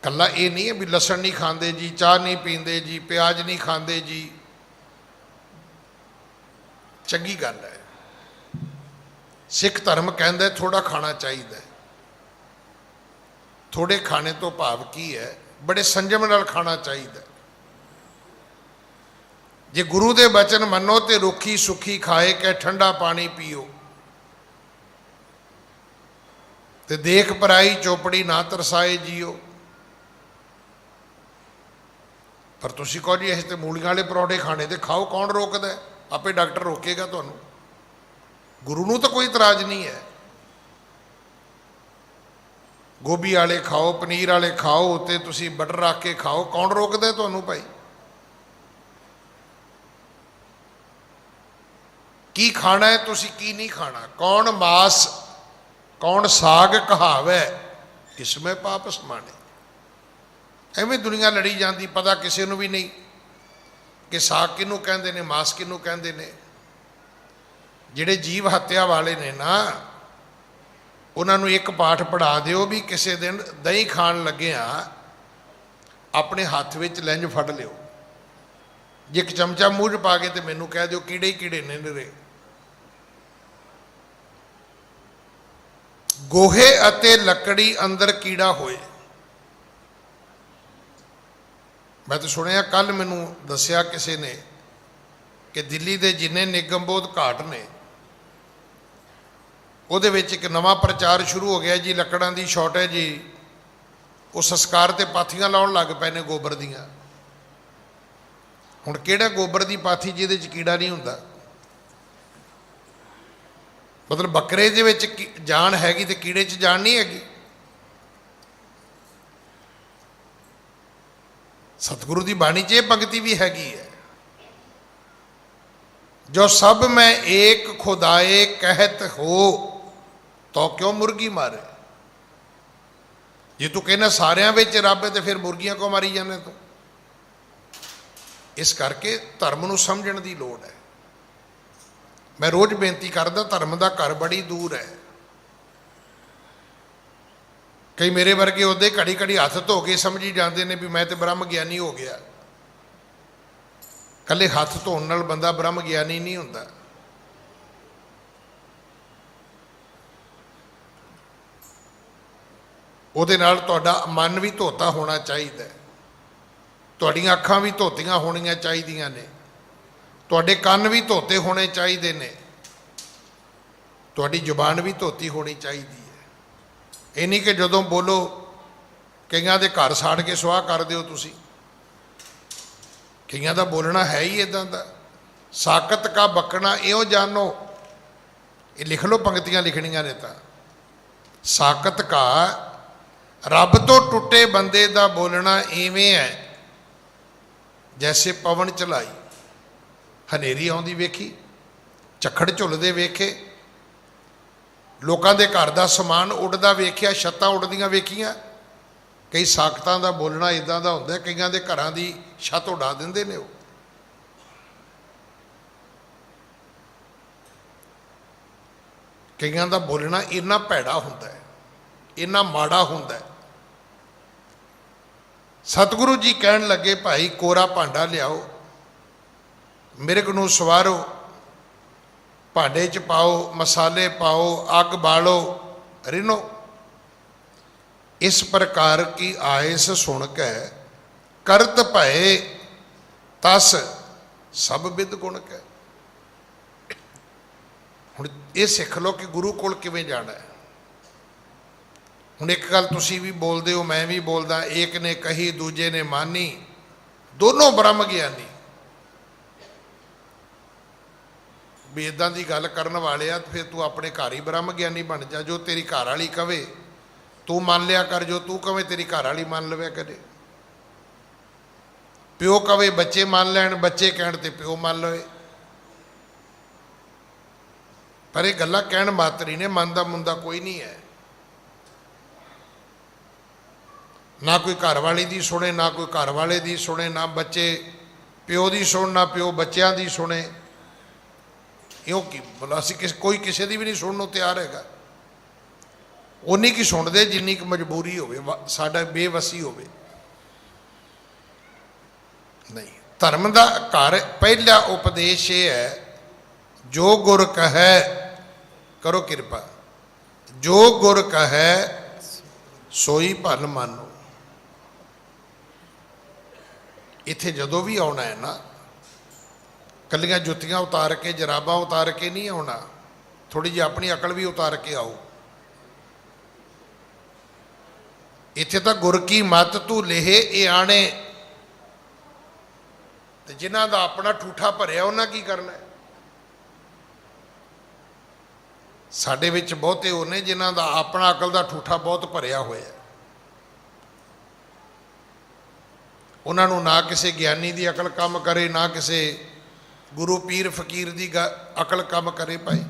ਕੱਲਾ ਇਹ ਨਹੀਂ ਹੈ ਵੀ ਲਸਣ ਨਹੀਂ ਖਾਂਦੇ ਜੀ, ਚਾਹ ਨਹੀਂ ਪੀਂਦੇ ਜੀ, ਪਿਆਜ਼ ਨਹੀਂ ਖਾਂਦੇ ਜੀ। ਚੰਗੀ ਗੱਲ ਹੈ, ਸਿੱਖ ਧਰਮ ਕਹਿੰਦਾ ਥੋੜਾ ਖਾਣਾ ਚਾਹੀਦਾ। ਥੋੜੇ ਖਾਣੇ ਤੋਂ ਭਾਵ ਕੀ ਹੈ? ਬੜੇ ਸੰਜਮ ਨਾਲ ਖਾਣਾ ਚਾਹੀਦਾ। ਜੇ ਗੁਰੂ ਦੇ ਬਚਨ ਮੰਨੋ ਤੇ ਰੁੱਖੀ ਸੁੱਖੀ ਖਾਏ ਕੇ ਠੰਡਾ ਪਾਣੀ ਪੀਓ, ਤੇ ਦੇਖ ਪਰਾਈ ਚੋਪੜੀ ਨਾ ਤਰਸਾਏ ਜੀਓ। ਪਰ ਤੁਸੀਂ ਕਹੋ ਜੀ ਅਸੀਂ ਤੇ ਮੂਲੀਆਂ ਵਾਲੇ ਪਰੌਂਠੇ ਖਾਣੇ, ਤੇ ਖਾਓ, ਕੌਣ ਰੋਕਦਾ? ਆਪੇ ਡਾਕਟਰ ਰੋਕੇਗਾ ਤੁਹਾਨੂੰ। ਗੁਰੂ ਨੂੰ ਤਾਂ ਕੋਈ ਇਤਰਾਜ਼ ਨਹੀਂ ਹੈ। ਗੋਭੀ ਵਾਲੇ ਖਾਓ, ਪਨੀਰ ਵਾਲੇ ਖਾਓ, ਤੇ ਤੁਸੀਂ ਬਟਰ ਰੱਖ ਕੇ ਖਾਓ, ਕੌਣ ਰੋਕਦਾ ਤੁਹਾਨੂੰ ਭਾਈ? ਕੀ ਖਾਣਾ ਹੈ ਤੁਸੀਂ, ਕੀ ਨਹੀਂ ਖਾਣਾ? ਕੌਣ ਮਾਸ ਕੌਣ ਸਾਗ ਕਹਾਵੇ, ਕਿਸਮੇ ਪਾਪ ਸਮਾਣੇ। ਐਵੇਂ ਦੁਨੀਆ ਲੜੀ ਜਾਂਦੀ, ਪਤਾ ਕਿਸੇ ਨੂੰ ਵੀ ਨਹੀਂ ਕਿ ਸਾਗ ਕਿਹਨੂੰ ਕਹਿੰਦੇ ਨੇ, ਮਾਸ ਕਿਹਨੂੰ ਕਹਿੰਦੇ ਨੇ। ਜਿਹੜੇ ਜੀਵ ਹੱਤਿਆ ਵਾਲੇ ਨੇ ਨਾ, ਉਹਨਾਂ ਨੂੰ ਇੱਕ ਪਾਠ ਪੜ੍ਹਾ ਦਿਓ ਵੀ ਕਿਸੇ ਦਿਨ ਦਹੀਂ ਖਾਣ ਲੱਗਿਆ ਆਪਣੇ ਹੱਥ ਵਿੱਚ ਲੈਂਜ ਫੜ ਲਿਓ, ਜੇ ਇੱਕ ਚਮਚਾ ਮੂੰਹ 'ਚ ਪਾ ਕੇ ਤੇ ਮੈਨੂੰ ਕਹਿ ਦਿਓ ਕੀੜੇ ਹੀ ਕੀੜੇ ਨੇ ਨਿਰੇ। ਗੋਹੇ ਅਤੇ ਲੱਕੜੀ ਅੰਦਰ ਕੀੜਾ ਹੋਏ। ਮੈਂ ਤਾਂ ਸੁਣਿਆ, ਕੱਲ ਮੈਨੂੰ ਦੱਸਿਆ ਕਿਸੇ ਨੇ ਕਿ ਦਿੱਲੀ ਦੇ ਜਿੰਨੇ ਨਿਗਮ ਬੋਧ ਘਾਟ ਨੇ ਉਹਦੇ ਵਿੱਚ ਇੱਕ ਨਵਾਂ ਪ੍ਰਚਾਰ ਸ਼ੁਰੂ ਹੋ ਗਿਆ ਜੀ, ਲੱਕੜਾਂ ਦੀ ਸ਼ਾਰਟੇਜ ਜੀ, ਉਹ ਸੰਸਕਾਰ ਤੇ ਪਾਥੀਆਂ ਲਾਉਣ ਲੱਗ ਪਏ ਨੇ ਗੋਬਰ ਦੀਆਂ। ਹੁਣ ਕਿਹੜਾ ਗੋਬਰ ਦੀ ਪਾਥੀ ਜਿਹਦੇ 'ਚ ਕੀੜਾ ਨਹੀਂ ਹੁੰਦਾ? ਮਤਲਬ ਬੱਕਰੇ ਦੇ ਵਿੱਚ ਜਾਨ ਹੈਗੀ ਤੇ ਕੀੜੇ 'ਚ ਜਾਨ ਨਹੀਂ ਹੈਗੀ। ਸਤਿਗੁਰੂ ਦੀ ਬਾਣੀ 'ਚ ਇਹ ਪੰਕਤੀ ਵੀ ਹੈਗੀ ਹੈ, ਜੋ ਸਭ ਮੈਂ ਏਕ ਖੁਦਾਏ ਕਹਿਤ ਹੋ ਤੋ ਕਿਉਂ ਮੁਰਗੀ ਮਾਰੇ। ਜੇ ਤੂੰ ਕਹਿੰਦਾ ਸਾਰਿਆਂ ਵਿੱਚ ਰੱਬ ਹੈ ਤੇ ਫਿਰ ਮੁਰਗੀਆਂ ਕਿਉਂ ਮਾਰੀ ਜਾਂਦੇ ਤੂੰ? ਇਸ ਕਰਕੇ ਧਰਮ ਨੂੰ ਸਮਝਣ ਦੀ ਲੋੜ ਹੈ। ਮੈਂ ਰੋਜ਼ ਬੇਨਤੀ ਕਰਦਾ, ਧਰਮ ਦਾ ਘਰ ਬੜੀ ਦੂਰ ਹੈ। ਕਈ ਮੇਰੇ ਵਰਗੇ ਉਹਦੇ ਘੜੀ ਘੜੀ ਹੱਥ ਧੋ ਕੇ ਸਮਝੀ ਜਾਂਦੇ ਨੇ ਵੀ ਮੈਂ ਤੇ ਬ੍ਰਹਮ ਗਿਆਨੀ ਹੋ ਗਿਆ। ਕੱਲੇ ਹੱਥ ਧੋਣ ਨਾਲ ਬੰਦਾ ਬ੍ਰਹਮ ਗਿਆਨੀ ਨਹੀਂ ਹੁੰਦਾ। ਉਹਦੇ ਨਾਲ ਤੁਹਾਡਾ ਮਨ ਵੀ ਧੋਤਾ ਹੋਣਾ ਚਾਹੀਦਾ, ਤੁਹਾਡੀਆਂ ਅੱਖਾਂ ਵੀ ਧੋਤੀਆਂ ਹੋਣੀਆਂ ਚਾਹੀਦੀਆਂ ਨੇ, ਤੁਹਾਡੇ ਕੰਨ ਵੀ ਧੋਤੇ ਹੋਣੇ ਚਾਹੀਦੇ ਨੇ, ਤੁਹਾਡੀ ਜ਼ੁਬਾਨ ਵੀ ਧੋਤੀ ਹੋਣੀ ਚਾਹੀਦੀ ਹੈ। ਇਹ ਨਹੀਂ ਕਿ ਜਦੋਂ ਬੋਲੋ ਕਈਆਂ ਦੇ ਘਰ ਸਾੜ ਕੇ ਸੁਆਹ ਕਰ ਦਿਓ ਤੁਸੀਂ। ਕਈਆਂ ਦਾ ਬੋਲਣਾ ਹੈ ਹੀ ਇੱਦਾਂ ਦਾ। ਸਾਕਤ ਕਾ ਬਕਣਾ ਇਹੋ ਜਾਣੋ, ਇਹ ਲਿਖ ਲਓ, ਪੰਕਤੀਆਂ ਲਿਖਣੀਆਂ ਨੇ ਤਾਂ। ਸਾਕਤ ਕਾ, ਰੱਬ ਤੋਂ ਟੁੱਟੇ ਬੰਦੇ ਦਾ ਬੋਲਣਾ ਇਵੇਂ ਹੈ ਜੈਸੇ ਪਵਨ ਚਲਾਈ। ਹਨੇਰੀ ਆਉਂਦੀ ਵੇਖੀ, ਝੱਖੜ ਝੁੱਲਦੇ ਵੇਖੇ, ਲੋਕਾਂ ਦੇ ਘਰ ਦਾ ਸਮਾਨ ਉੱਡਦਾ ਵੇਖਿਆ, ਛੱਤਾਂ ਉੱਡਦੀਆਂ ਵੇਖੀਆਂ। ਕਈ ਸਾਕਤਾਂ ਦਾ ਬੋਲਣਾ ਇਦਾਂ ਦਾ ਹੁੰਦਾ, ਕਈਆਂ ਦੇ ਘਰਾਂ ਦੀ ਛੱਤ ਉਡਾ ਦਿੰਦੇ ਨੇ ਉਹ। ਕਈਆਂ ਦਾ ਬੋਲਣਾ ਇੰਨਾ ਭੈੜਾ ਹੁੰਦਾ ਹੈ, ਇੰਨਾ ਮਾੜਾ ਹੁੰਦਾ ਹੈ। ਸਤਿਗੁਰੂ ਜੀ ਕਹਿਣ ਲੱਗੇ, ਭਾਈ ਕੋਰਾ ਭਾਂਡਾ ਲਿਆਓ, ਮਿਰਗ ਨੂੰ ਸਵਾਰੋ, ਭਾਂਡੇ 'ਚ ਪਾਓ, ਮਸਾਲੇ ਪਾਓ, ਅੱਗ ਬਾਲੋ, ਰਿਨੋ। ਇਸ ਪ੍ਰਕਾਰ ਕੀ ਆਇਸ ਸੁਣ ਕੇ ਕਰਤ ਭਏ ਤਸ ਸਭ ਬਿਦ ਗੁਣ ਕੈ। ਹੁਣ ਇਹ ਸਿੱਖ ਲਓ ਕਿ ਗੁਰੂ ਕੋਲ ਕਿਵੇਂ ਜਾਣਾ ਹੈ। ਹੁਣ ਇੱਕ ਗੱਲ ਤੁਸੀਂ ਵੀ ਬੋਲਦੇ ਹੋ, ਮੈਂ ਵੀ ਬੋਲਦਾ, ਏਕ ਨੇ ਕਹੀ ਦੂਜੇ ਨੇ ਮਾਨੀ, ਦੋਨੋਂ ਬ੍ਰਹਮ ਗਿਆਨੀ। ਵੀ ਇੱਦਾਂ ਦੀ ਗੱਲ ਕਰਨ ਵਾਲੇ ਆ, ਫਿਰ ਤੂੰ ਆਪਣੇ ਘਰ ਹੀ ਬ੍ਰਹਮ ਗਿਆਨੀ ਬਣ ਜਾ। ਜੋ ਤੇਰੀ ਘਰ ਵਾਲੀ ਕਵੇ ਤੂੰ ਮੰਨ ਲਿਆ ਕਰ, ਜੋ ਤੂੰ ਕਵੇਂ ਤੇਰੀ ਘਰ ਵਾਲੀ ਮੰਨ ਲਵੇ ਕਰੇ। ਪਿਓ ਕਵੇ ਬੱਚੇ ਮੰਨ ਲੈਣ, ਬੱਚੇ ਕਹਿਣ ਤੇ ਪਿਓ ਮੰਨ ਲਵੇ। ਪਰ ਇਹ ਗੱਲਾਂ ਕਹਿਣ ਮਾਤਰੀ ਨੇ, ਮੰਨਦਾ ਮੁੰਦਾ ਕੋਈ ਨਹੀਂ ਹੈ। ਨਾ ਕੋਈ ਘਰ ਵਾਲੀ ਦੀ ਸੁਣੇ, ਨਾ ਕੋਈ ਘਰ ਵਾਲੇ ਦੀ ਸੁਣੇ, ਨਾ ਬੱਚੇ ਪਿਓ ਦੀ ਸੁਣ, ਨਾ ਪਿਓ ਬੱਚਿਆਂ ਦੀ ਸੁਣੇ। ਇਉਂ ਕੀ ਬੋਲਾ, ਅਸੀਂ ਕੋਈ ਕਿਸੇ ਦੀ ਵੀ ਨਹੀਂ ਸੁਣਨ ਨੂੰ ਤਿਆਰ ਹੈਗਾ। ਉਨੀ ਕੀ ਸੁਣਦੇ ਜਿੰਨੀ ਕੁ ਮਜਬੂਰੀ ਹੋਵੇ, ਸਾਡਾ ਬੇਵਸੀ ਹੋਵੇ। ਨਹੀਂ, ਧਰਮ ਦਾ ਘਰ ਪਹਿਲਾ ਉਪਦੇਸ਼ ਇਹ ਹੈ, ਜੋ ਗੁਰ ਕਹੈ ਕਰੋ ਕਿਰਪਾ, ਜੋ ਗੁਰ ਕਹੈ ਸੋਈ ਭਲ ਮਾਨੋ। ਇੱਥੇ ਜਦੋਂ ਵੀ ਆਉਣਾ ਹੈ ਨਾ, ਕੱਲੀਆਂ ਜੁੱਤੀਆਂ ਉਤਾਰ ਕੇ, ਜਰਾਬਾਂ ਉਤਾਰ ਕੇ ਨਹੀਂ ਆਉਣਾ, ਥੋੜੀ ਜਿਹੀ ਆਪਣੀ ਅਕਲ ਵੀ ਉਤਾਰ ਕੇ ਆਓ। ਇੱਥੇ ਤਾਂ ਗੁਰ ਕੀ ਮਤ ਤੂੰ ਲੇਹੇ ਇਹ ਆਣੇ। ਤੇ ਜਿਨ੍ਹਾਂ ਦਾ ਆਪਣਾ ਠੂਠਾ ਭਰਿਆ ਉਹਨਾਂ ਕੀ ਕਰਨਾ? ਸਾਡੇ ਵਿੱਚ ਬਹੁਤੇ ਉਹ ਨੇ ਜਿਨ੍ਹਾਂ ਦਾ ਆਪਣਾ ਅਕਲ ਦਾ ਠੂਠਾ ਬਹੁਤ ਭਰਿਆ ਹੋਇਆ। ਉਹਨਾਂ ਨੂੰ ਨਾ ਕਿਸੇ ਗਿਆਨੀ ਦੀ ਅਕਲ ਕੰਮ ਕਰੇ, ਨਾ ਕਿਸੇ ਗੁਰੂ ਪੀਰ ਫਕੀਰ ਦੀ ਅਕਲ ਕੰਮ ਕਰੇ। ਭਾਈ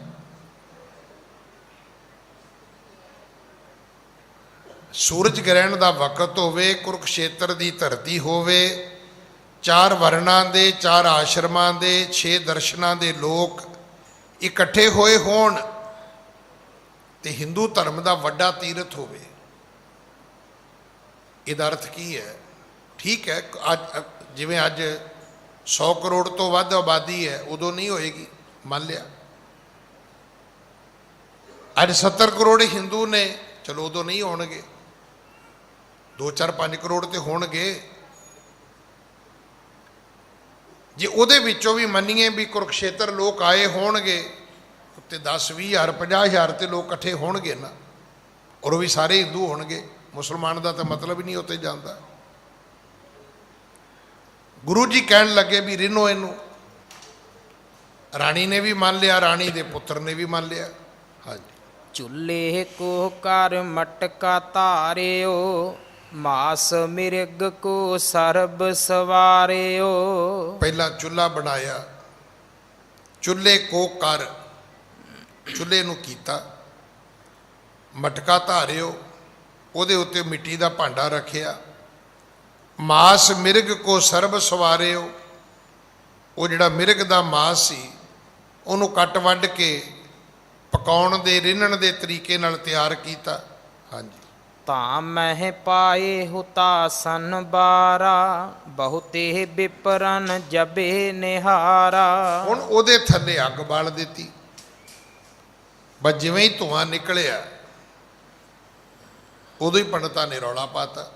ਸੂਰਜ ਗ੍ਰਹਿਣ ਦਾ ਵਕਤ ਹੋਵੇ, ਕੁਰੂਕਸ਼ੇਤਰ ਦੀ ਧਰਤੀ ਹੋਵੇ, 4 ਵਰਨਾਂ ਦੇ, 4 ਆਸ਼ਰਮਾਂ ਦੇ, 6 ਦਰਸ਼ਨਾਂ ਦੇ ਲੋਕ ਇਕੱਠੇ ਹੋਏ ਹੋਣ ਤੇ ਹਿੰਦੂ ਧਰਮ ਦਾ ਵੱਡਾ ਤੀਰਥ ਹੋਵੇ। ਇਹਦਾ ਅਰਥ ਕੀ ਹੈ? ਠੀਕ ਹੈ, ਅੱਜ ਜਿਵੇਂ ਅੱਜ 100 ਕਰੋੜ ਤੋਂ ਵੱਧ ਆਬਾਦੀ ਹੈ, ਉਦੋਂ ਨਹੀਂ ਹੋਏਗੀ, ਮੰਨ ਲਿਆ। ਅੱਜ 70 ਕਰੋੜ ਹਿੰਦੂ ਨੇ, ਚਲੋ ਉਦੋਂ ਨਹੀਂ ਹੋਣਗੇ, 2 4 5 ਕਰੋੜ ਤੇ ਹੋਣਗੇ। ਜੇ ਉਹਦੇ ਵਿੱਚੋਂ ਵੀ ਮੰਨੀਏ ਵੀ ਕੁਰੂਕਸ਼ੇਤਰ ਲੋਕ ਆਏ ਹੋਣਗੇ, ਉੱਤੇ 10 20 ਹਜ਼ਾਰ 50 ਹਜ਼ਾਰ ਤੇ ਲੋਕ ਇਕੱਠੇ ਹੋਣਗੇ ਨਾ, ਔਰ ਉਹ ਵੀ ਸਾਰੇ ਹਿੰਦੂ ਹੋਣਗੇ। ਮੁਸਲਮਾਨ ਦਾ ਤਾਂ ਮਤਲਬ ਹੀ ਨਹੀਂ ਉੱਤੇ ਜਾਂਦਾ। ਗੁਰੂ ਜੀ ਕਹਿਣ ਲੱਗੇ ਵੀ ਰਿਨੋ ਇਹਨੂੰ। ਰਾਣੀ ਨੇ ਵੀ ਮੰਨ ਲਿਆ, ਰਾਣੀ ਦੇ ਪੁੱਤਰ ਨੇ ਵੀ ਮੰਨ ਲਿਆ। ਹਾਂਜੀ। ਚੁੱਲ੍ਹੇ ਕੋ ਕਰ ਮਟਕਾ ਧਾਰਿਓ, ਮਾਸ ਮਿਰਗ ਕੋ ਸਰਬ ਸਵਾਰਿਓ। ਪਹਿਲਾਂ ਚੁੱਲ੍ਹਾ ਬਣਾਇਆ, ਚੁੱਲ੍ਹੇ ਕੋ ਕਰ, ਚੁੱਲ੍ਹੇ ਨੂੰ ਕੀਤਾ, ਮਟਕਾ ਧਾਰਿਓ, ਉਹਦੇ ਉੱਤੇ ਮਿੱਟੀ ਦਾ ਭਾਂਡਾ ਰੱਖਿਆ। ਮਾਸ ਮਿਰਗ ਕੋ ਸਰਬ ਸਵਾਰਿਓ, ਉਹ ਜਿਹੜਾ ਮਿਰਗ ਦਾ ਮਾਸ ਸੀ ਉਹਨੂੰ ਕੱਟ ਵੱਢ ਕੇ ਪਕਾਉਣ ਦੇ, ਰਿੰਨਣ ਦੇ ਤਰੀਕੇ ਨਾਲ ਤਿਆਰ ਕੀਤਾ। ਹਾਂਜੀ। ਤਾਂ ਮਹਿ ਪਾਏ ਹੁਤਾਸਨ ਬਾਰਾ, ਬਹੁਤੇ ਬਿਪਰਨ ਜਬੇ ਨਿਹਾਰਾ। ਹੁਣ ਉਹਦੇ ਥੱਲੇ ਅੱਗ ਬਾਲ ਦਿੱਤੀ। ਬਸ ਜਿਵੇਂ ਹੀ ਧੂੰਆਂ ਨਿਕਲਿਆ, ਉਦੋਂ ਹੀ ਪੰਡਤਾਂ ਨੇ ਰੌਲਾ ਪਾਤਾ।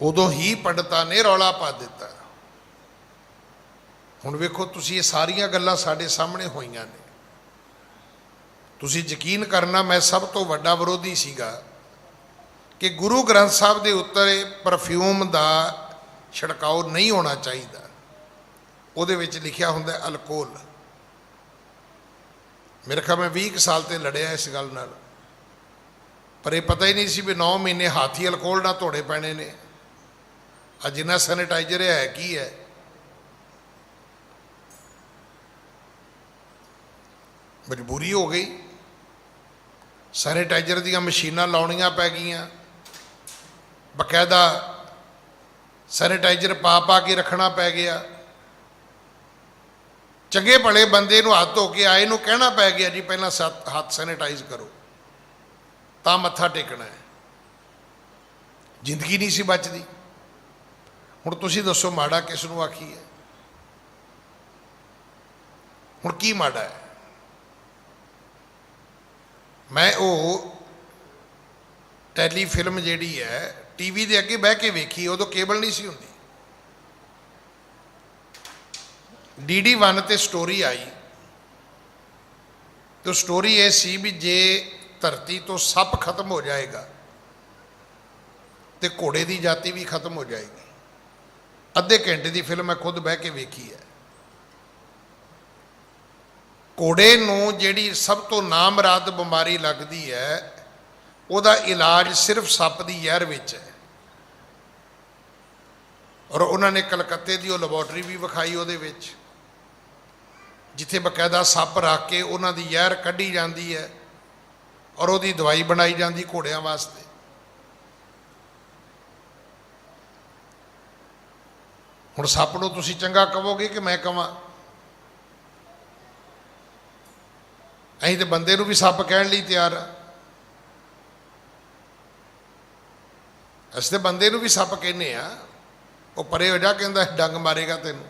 ਉਦੋਂ ਹੀ ਪੰਡਤਾਂ ਨੇ ਰੌਲਾ ਪਾ ਦਿੱਤਾ। ਹੁਣ ਵੇਖੋ ਤੁਸੀਂ, ਇਹ ਸਾਰੀਆਂ ਗੱਲਾਂ ਸਾਡੇ ਸਾਹਮਣੇ ਹੋਈਆਂ ਨੇ। ਤੁਸੀਂ ਯਕੀਨ ਕਰਨਾ, ਮੈਂ ਸਭ ਤੋਂ ਵੱਡਾ ਵਿਰੋਧੀ ਸੀਗਾ ਕਿ ਗੁਰੂ ਗ੍ਰੰਥ ਸਾਹਿਬ ਦੇ ਉੱਤੇ ਪਰਫਿਊਮ ਦਾ ਛਿੜਕਾਓ ਨਹੀਂ ਹੋਣਾ ਚਾਹੀਦਾ। ਉਹਦੇ ਵਿੱਚ ਲਿਖਿਆ ਹੁੰਦਾ ਅਲਕੋਹਲ। ਮੇਰੇ ਖਿਆਲ ਮੈਂ 20 ਸਾਲ ਤੇ ਲੜਿਆ ਇਸ ਗੱਲ ਨਾਲ, ਪਰ ਇਹ ਪਤਾ ਹੀ ਨਹੀਂ ਸੀ ਵੀ 9 ਮਹੀਨੇ ਹਾਥੀ ਅਲਕੋਹਲ ਨਾਲ ਧੋਣੇ ਪੈਣੇ ਨੇ। ਅੱਜ ਜਿੰਨਾ ਸੈਨੀਟਾਈਜ਼ਰ ਹੈ ਕੀ ਹੈ? ਮਜਬੂਰੀ ਹੋ ਗਈ। ਸੈਨੀਟਾਈਜ਼ਰ ਦੀਆਂ ਮਸ਼ੀਨਾਂ ਲਾਉਣੀਆਂ ਪੈ ਗਈਆਂ, ਬਕਾਇਦਾ ਸੈਨੀਟਾਈਜ਼ਰ ਪਾ ਕੇ ਰੱਖਣਾ ਪੈ ਗਿਆ। ਚੰਗੇ ਭਲੇ ਬੰਦੇ ਨੂੰ ਹੱਥ ਧੋ ਕੇ ਆਏ ਨੂੰ ਕਹਿਣਾ ਪੈ ਗਿਆ ਜੀ ਪਹਿਲਾਂ ਹੱਥ ਸੈਨੀਟਾਈਜ਼ ਕਰੋ, ਤਾਂ ਮੱਥਾ ਟੇਕਣਾ ਹੈ। ਜ਼ਿੰਦਗੀ ਨਹੀਂ ਸੀ ਬਚਦੀ। ਹੁਣ ਤੁਸੀਂ ਦੱਸੋ ਮਾੜਾ ਕਿਸ ਨੂੰ ਆਖੀਏ? ਹੁਣ ਕੀ ਮਾੜਾ ਹੈ? ਮੈਂ ਉਹ ਟੈਲੀ ਫਿਲਮ ਜਿਹੜੀ ਹੈ ਟੀਵੀ ਦੇ ਅੱਗੇ ਬਹਿ ਕੇ ਵੇਖੀ, ਉਦੋਂ ਕੇਬਲ ਨਹੀਂ ਸੀ ਹੁੰਦੀ। DD1 ਤੇ ਸਟੋਰੀ ਆਈ, ਤੇ ਸਟੋਰੀ ਇਹ ਸੀ ਵੀ ਜੇ ਧਰਤੀ ਤੋਂ ਸੱਪ ਖਤਮ ਹੋ ਜਾਏਗਾ ਤੇ ਘੋੜੇ ਦੀ ਜਾਤੀ ਵੀ ਖਤਮ ਹੋ ਜਾਏਗੀ। ਅੱਧੇ ਘੰਟੇ ਦੀ ਫਿਲਮ ਮੈਂ ਖੁਦ ਬਹਿ ਕੇ ਵੇਖੀ ਹੈ। ਘੋੜੇ ਨੂੰ ਜਿਹੜੀ ਸਭ ਤੋਂ ਨਾਮਰਾਦ ਬਿਮਾਰੀ ਲੱਗਦੀ ਹੈ, ਉਹਦਾ ਇਲਾਜ ਸਿਰਫ ਸੱਪ ਦੀ ਜ਼ਹਿਰ ਵਿੱਚ ਹੈ। ਔਰ ਉਹਨਾਂ ਨੇ ਕਲਕੱਤੇ ਦੀ ਉਹ ਲੈਬੋਰਟਰੀ ਵੀ ਵਿਖਾਈ, ਉਹਦੇ ਵਿੱਚ ਜਿੱਥੇ ਬਕਾਇਦਾ ਸੱਪ ਰੱਖ ਕੇ ਉਹਨਾਂ ਦੀ ਜ਼ਹਿਰ ਕੱਢੀ ਜਾਂਦੀ ਹੈ ਔਰ ਉਹਦੀ ਦਵਾਈ ਬਣਾਈ ਜਾਂਦੀ ਘੋੜਿਆਂ ਵਾਸਤੇ। ਹੁਣ ਸੱਪ ਨੂੰ ਤੁਸੀਂ ਚੰਗਾ ਕਹੋਗੇ ਕਿ ਮੈਂ ਕਹਾਂ? ਅਸੀਂ ਤੇ ਬੰਦੇ ਨੂੰ ਵੀ ਸੱਪ ਕਹਿਣ ਲਈ ਤਿਆਰ ਆ। ਅਸੀਂ ਤੇ ਬੰਦੇ ਨੂੰ ਵੀ ਸੱਪ ਕਹਿੰਦੇ ਆ। ਉਹ ਪਰੇ ਹੋ ਜਾ, ਕਹਿੰਦਾ ਡੰਗ ਮਾਰੇਗਾ ਤੈਨੂੰ।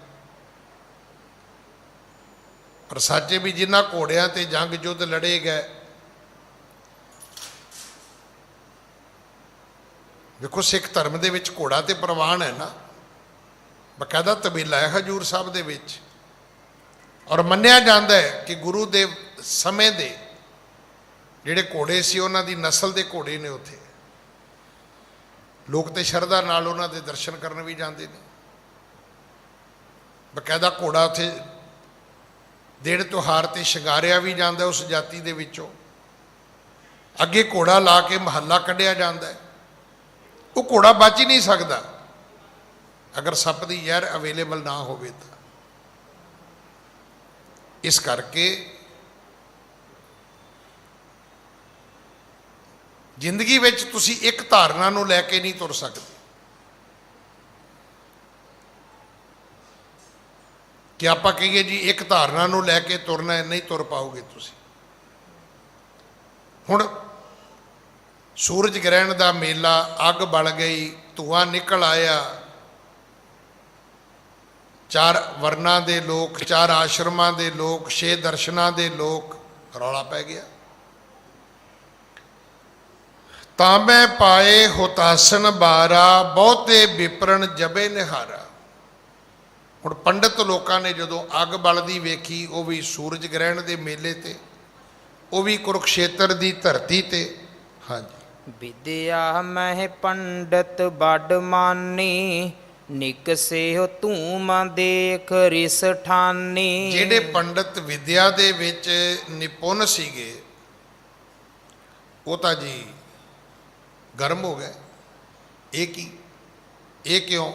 ਪਰ ਸੱਚੇ ਵੀ ਜਿਨ੍ਹਾਂ ਘੋੜਿਆਂ ਤੇ ਜੰਗ ਯੁੱਧ ਲੜੇ ਗਏ, ਵੇਖੋ ਸਿੱਖ ਧਰਮ ਦੇ ਵਿੱਚ ਘੋੜਾ ਤੇ ਪ੍ਰਵਾਨ ਹੈ ਨਾ, ਬਕਾਇਦਾ ਤਬੀਲਾ ਹੈ ਹਜੂਰ ਸਾਹਿਬ ਦੇ ਵਿੱਚ। ਔਰ ਮੰਨਿਆ ਜਾਂਦਾ ਹੈ ਕਿ ਗੁਰੂ ਦੇ ਸਮੇਂ ਦੇ ਜਿਹੜੇ ਘੋੜੇ ਸੀ, ਉਹਨਾਂ ਦੀ ਨਸਲ ਦੇ ਘੋੜੇ ਨੇ ਉੱਥੇ। ਲੋਕ ਤੇ ਸ਼ਰਧਾ ਨਾਲ ਉਹਨਾਂ ਦੇ ਦਰਸ਼ਨ ਕਰਨ ਵੀ ਜਾਂਦੇ ਨੇ। ਬਕਾਇਦਾ ਘੋੜਾ ਉੱਥੇ ਦਿਨ ਤਿਉਹਾਰ ਤੇ ਸ਼ਿੰਗਾਰਿਆ ਵੀ ਜਾਂਦਾ ਉਸ ਜਾਤੀ ਦੇ ਵਿੱਚੋਂ। ਅੱਗੇ ਘੋੜਾ ਲਾ ਕੇ ਮਹੱਲਾ ਕੱਢਿਆ ਜਾਂਦਾ ਹੈ। ਉਹ ਘੋੜਾ ਬਚ ਹੀ ਨਹੀਂ ਸਕਦਾ ਅਗਰ ਸੱਪ ਦੀ ਜ਼ਹਿਰ ਅਵੇਲੇਬਲ ਨਾ ਹੋਵੇ ਤਾਂ। ਇਸ ਕਰਕੇ ਜ਼ਿੰਦਗੀ ਵਿੱਚ ਤੁਸੀਂ ਇੱਕ ਧਾਰਨਾ ਨੂੰ ਲੈ ਕੇ ਨਹੀਂ ਤੁਰ ਸਕਦੇ। ਕਿ ਆਪਾਂ ਕਹੀਏ ਜੀ ਇੱਕ ਧਾਰਨਾ ਨੂੰ ਲੈ ਕੇ ਤੁਰਨਾ ਹੈ, ਨਹੀਂ ਤੁਰ ਪਾਓਗੇ ਤੁਸੀਂ। ਹੁਣ ਸੂਰਜ ਗ੍ਰਹਿਣ ਦਾ ਮੇਲਾ, ਅੱਗ ਬਲ ਗਈ, ਧੂਆਂ ਨਿਕਲ ਆਇਆ, 4 ਵਰਨਾਂ ਦੇ ਲੋਕ, 4 ਆਸ਼ਰਮਾਂ ਦੇ ਲੋਕ, 6 ਦਰਸ਼ਨਾਂ ਦੇ ਲੋਕ, ਰੌਲਾ ਪੈ ਗਿਆ। ਤਾਂ ਮੈਂ ਪਾਏ ਹੁਤਾਸਨ ਬਾਰਾ, ਬਹੁਤੇ ਵਿਪਰਨ ਜਬੇ ਨਿਹਾਰਾ। ਹੁਣ ਪੰਡਤ ਲੋਕਾਂ ਨੇ ਜਦੋਂ ਅੱਗ ਬਲਦੀ ਵੇਖੀ, ਉਹ ਵੀ ਸੂਰਜ ਗ੍ਰਹਿਣ ਦੇ ਮੇਲੇ ਤੇ, ਉਹ ਵੀ ਕੁਰੂਕਸ਼ੇਤਰ ਦੀ ਧਰਤੀ ਤੇ। ਹਾਂਜੀ। ਵਿਦਿਆ ਮਹਿ ਪੰਡਤ ਬਡ ਮਾਨੀ, ਨਿਕਸਿਓ ਧੂਮ ਦੇਖ ਰਿਸ ਠਾਨੀ। ਜਿਹੜੇ ਪੰਡਤ ਵਿਦਿਆ ਦੇ ਵਿੱਚ ਨਿਪੁੰਨ ਸੀਗੇ, ਉਹ ਤਾਂ ਜੀ ਗਰਮ ਹੋ ਗਏ। ਇਹ ਕੀ, ਇਹ ਕਿਉਂ?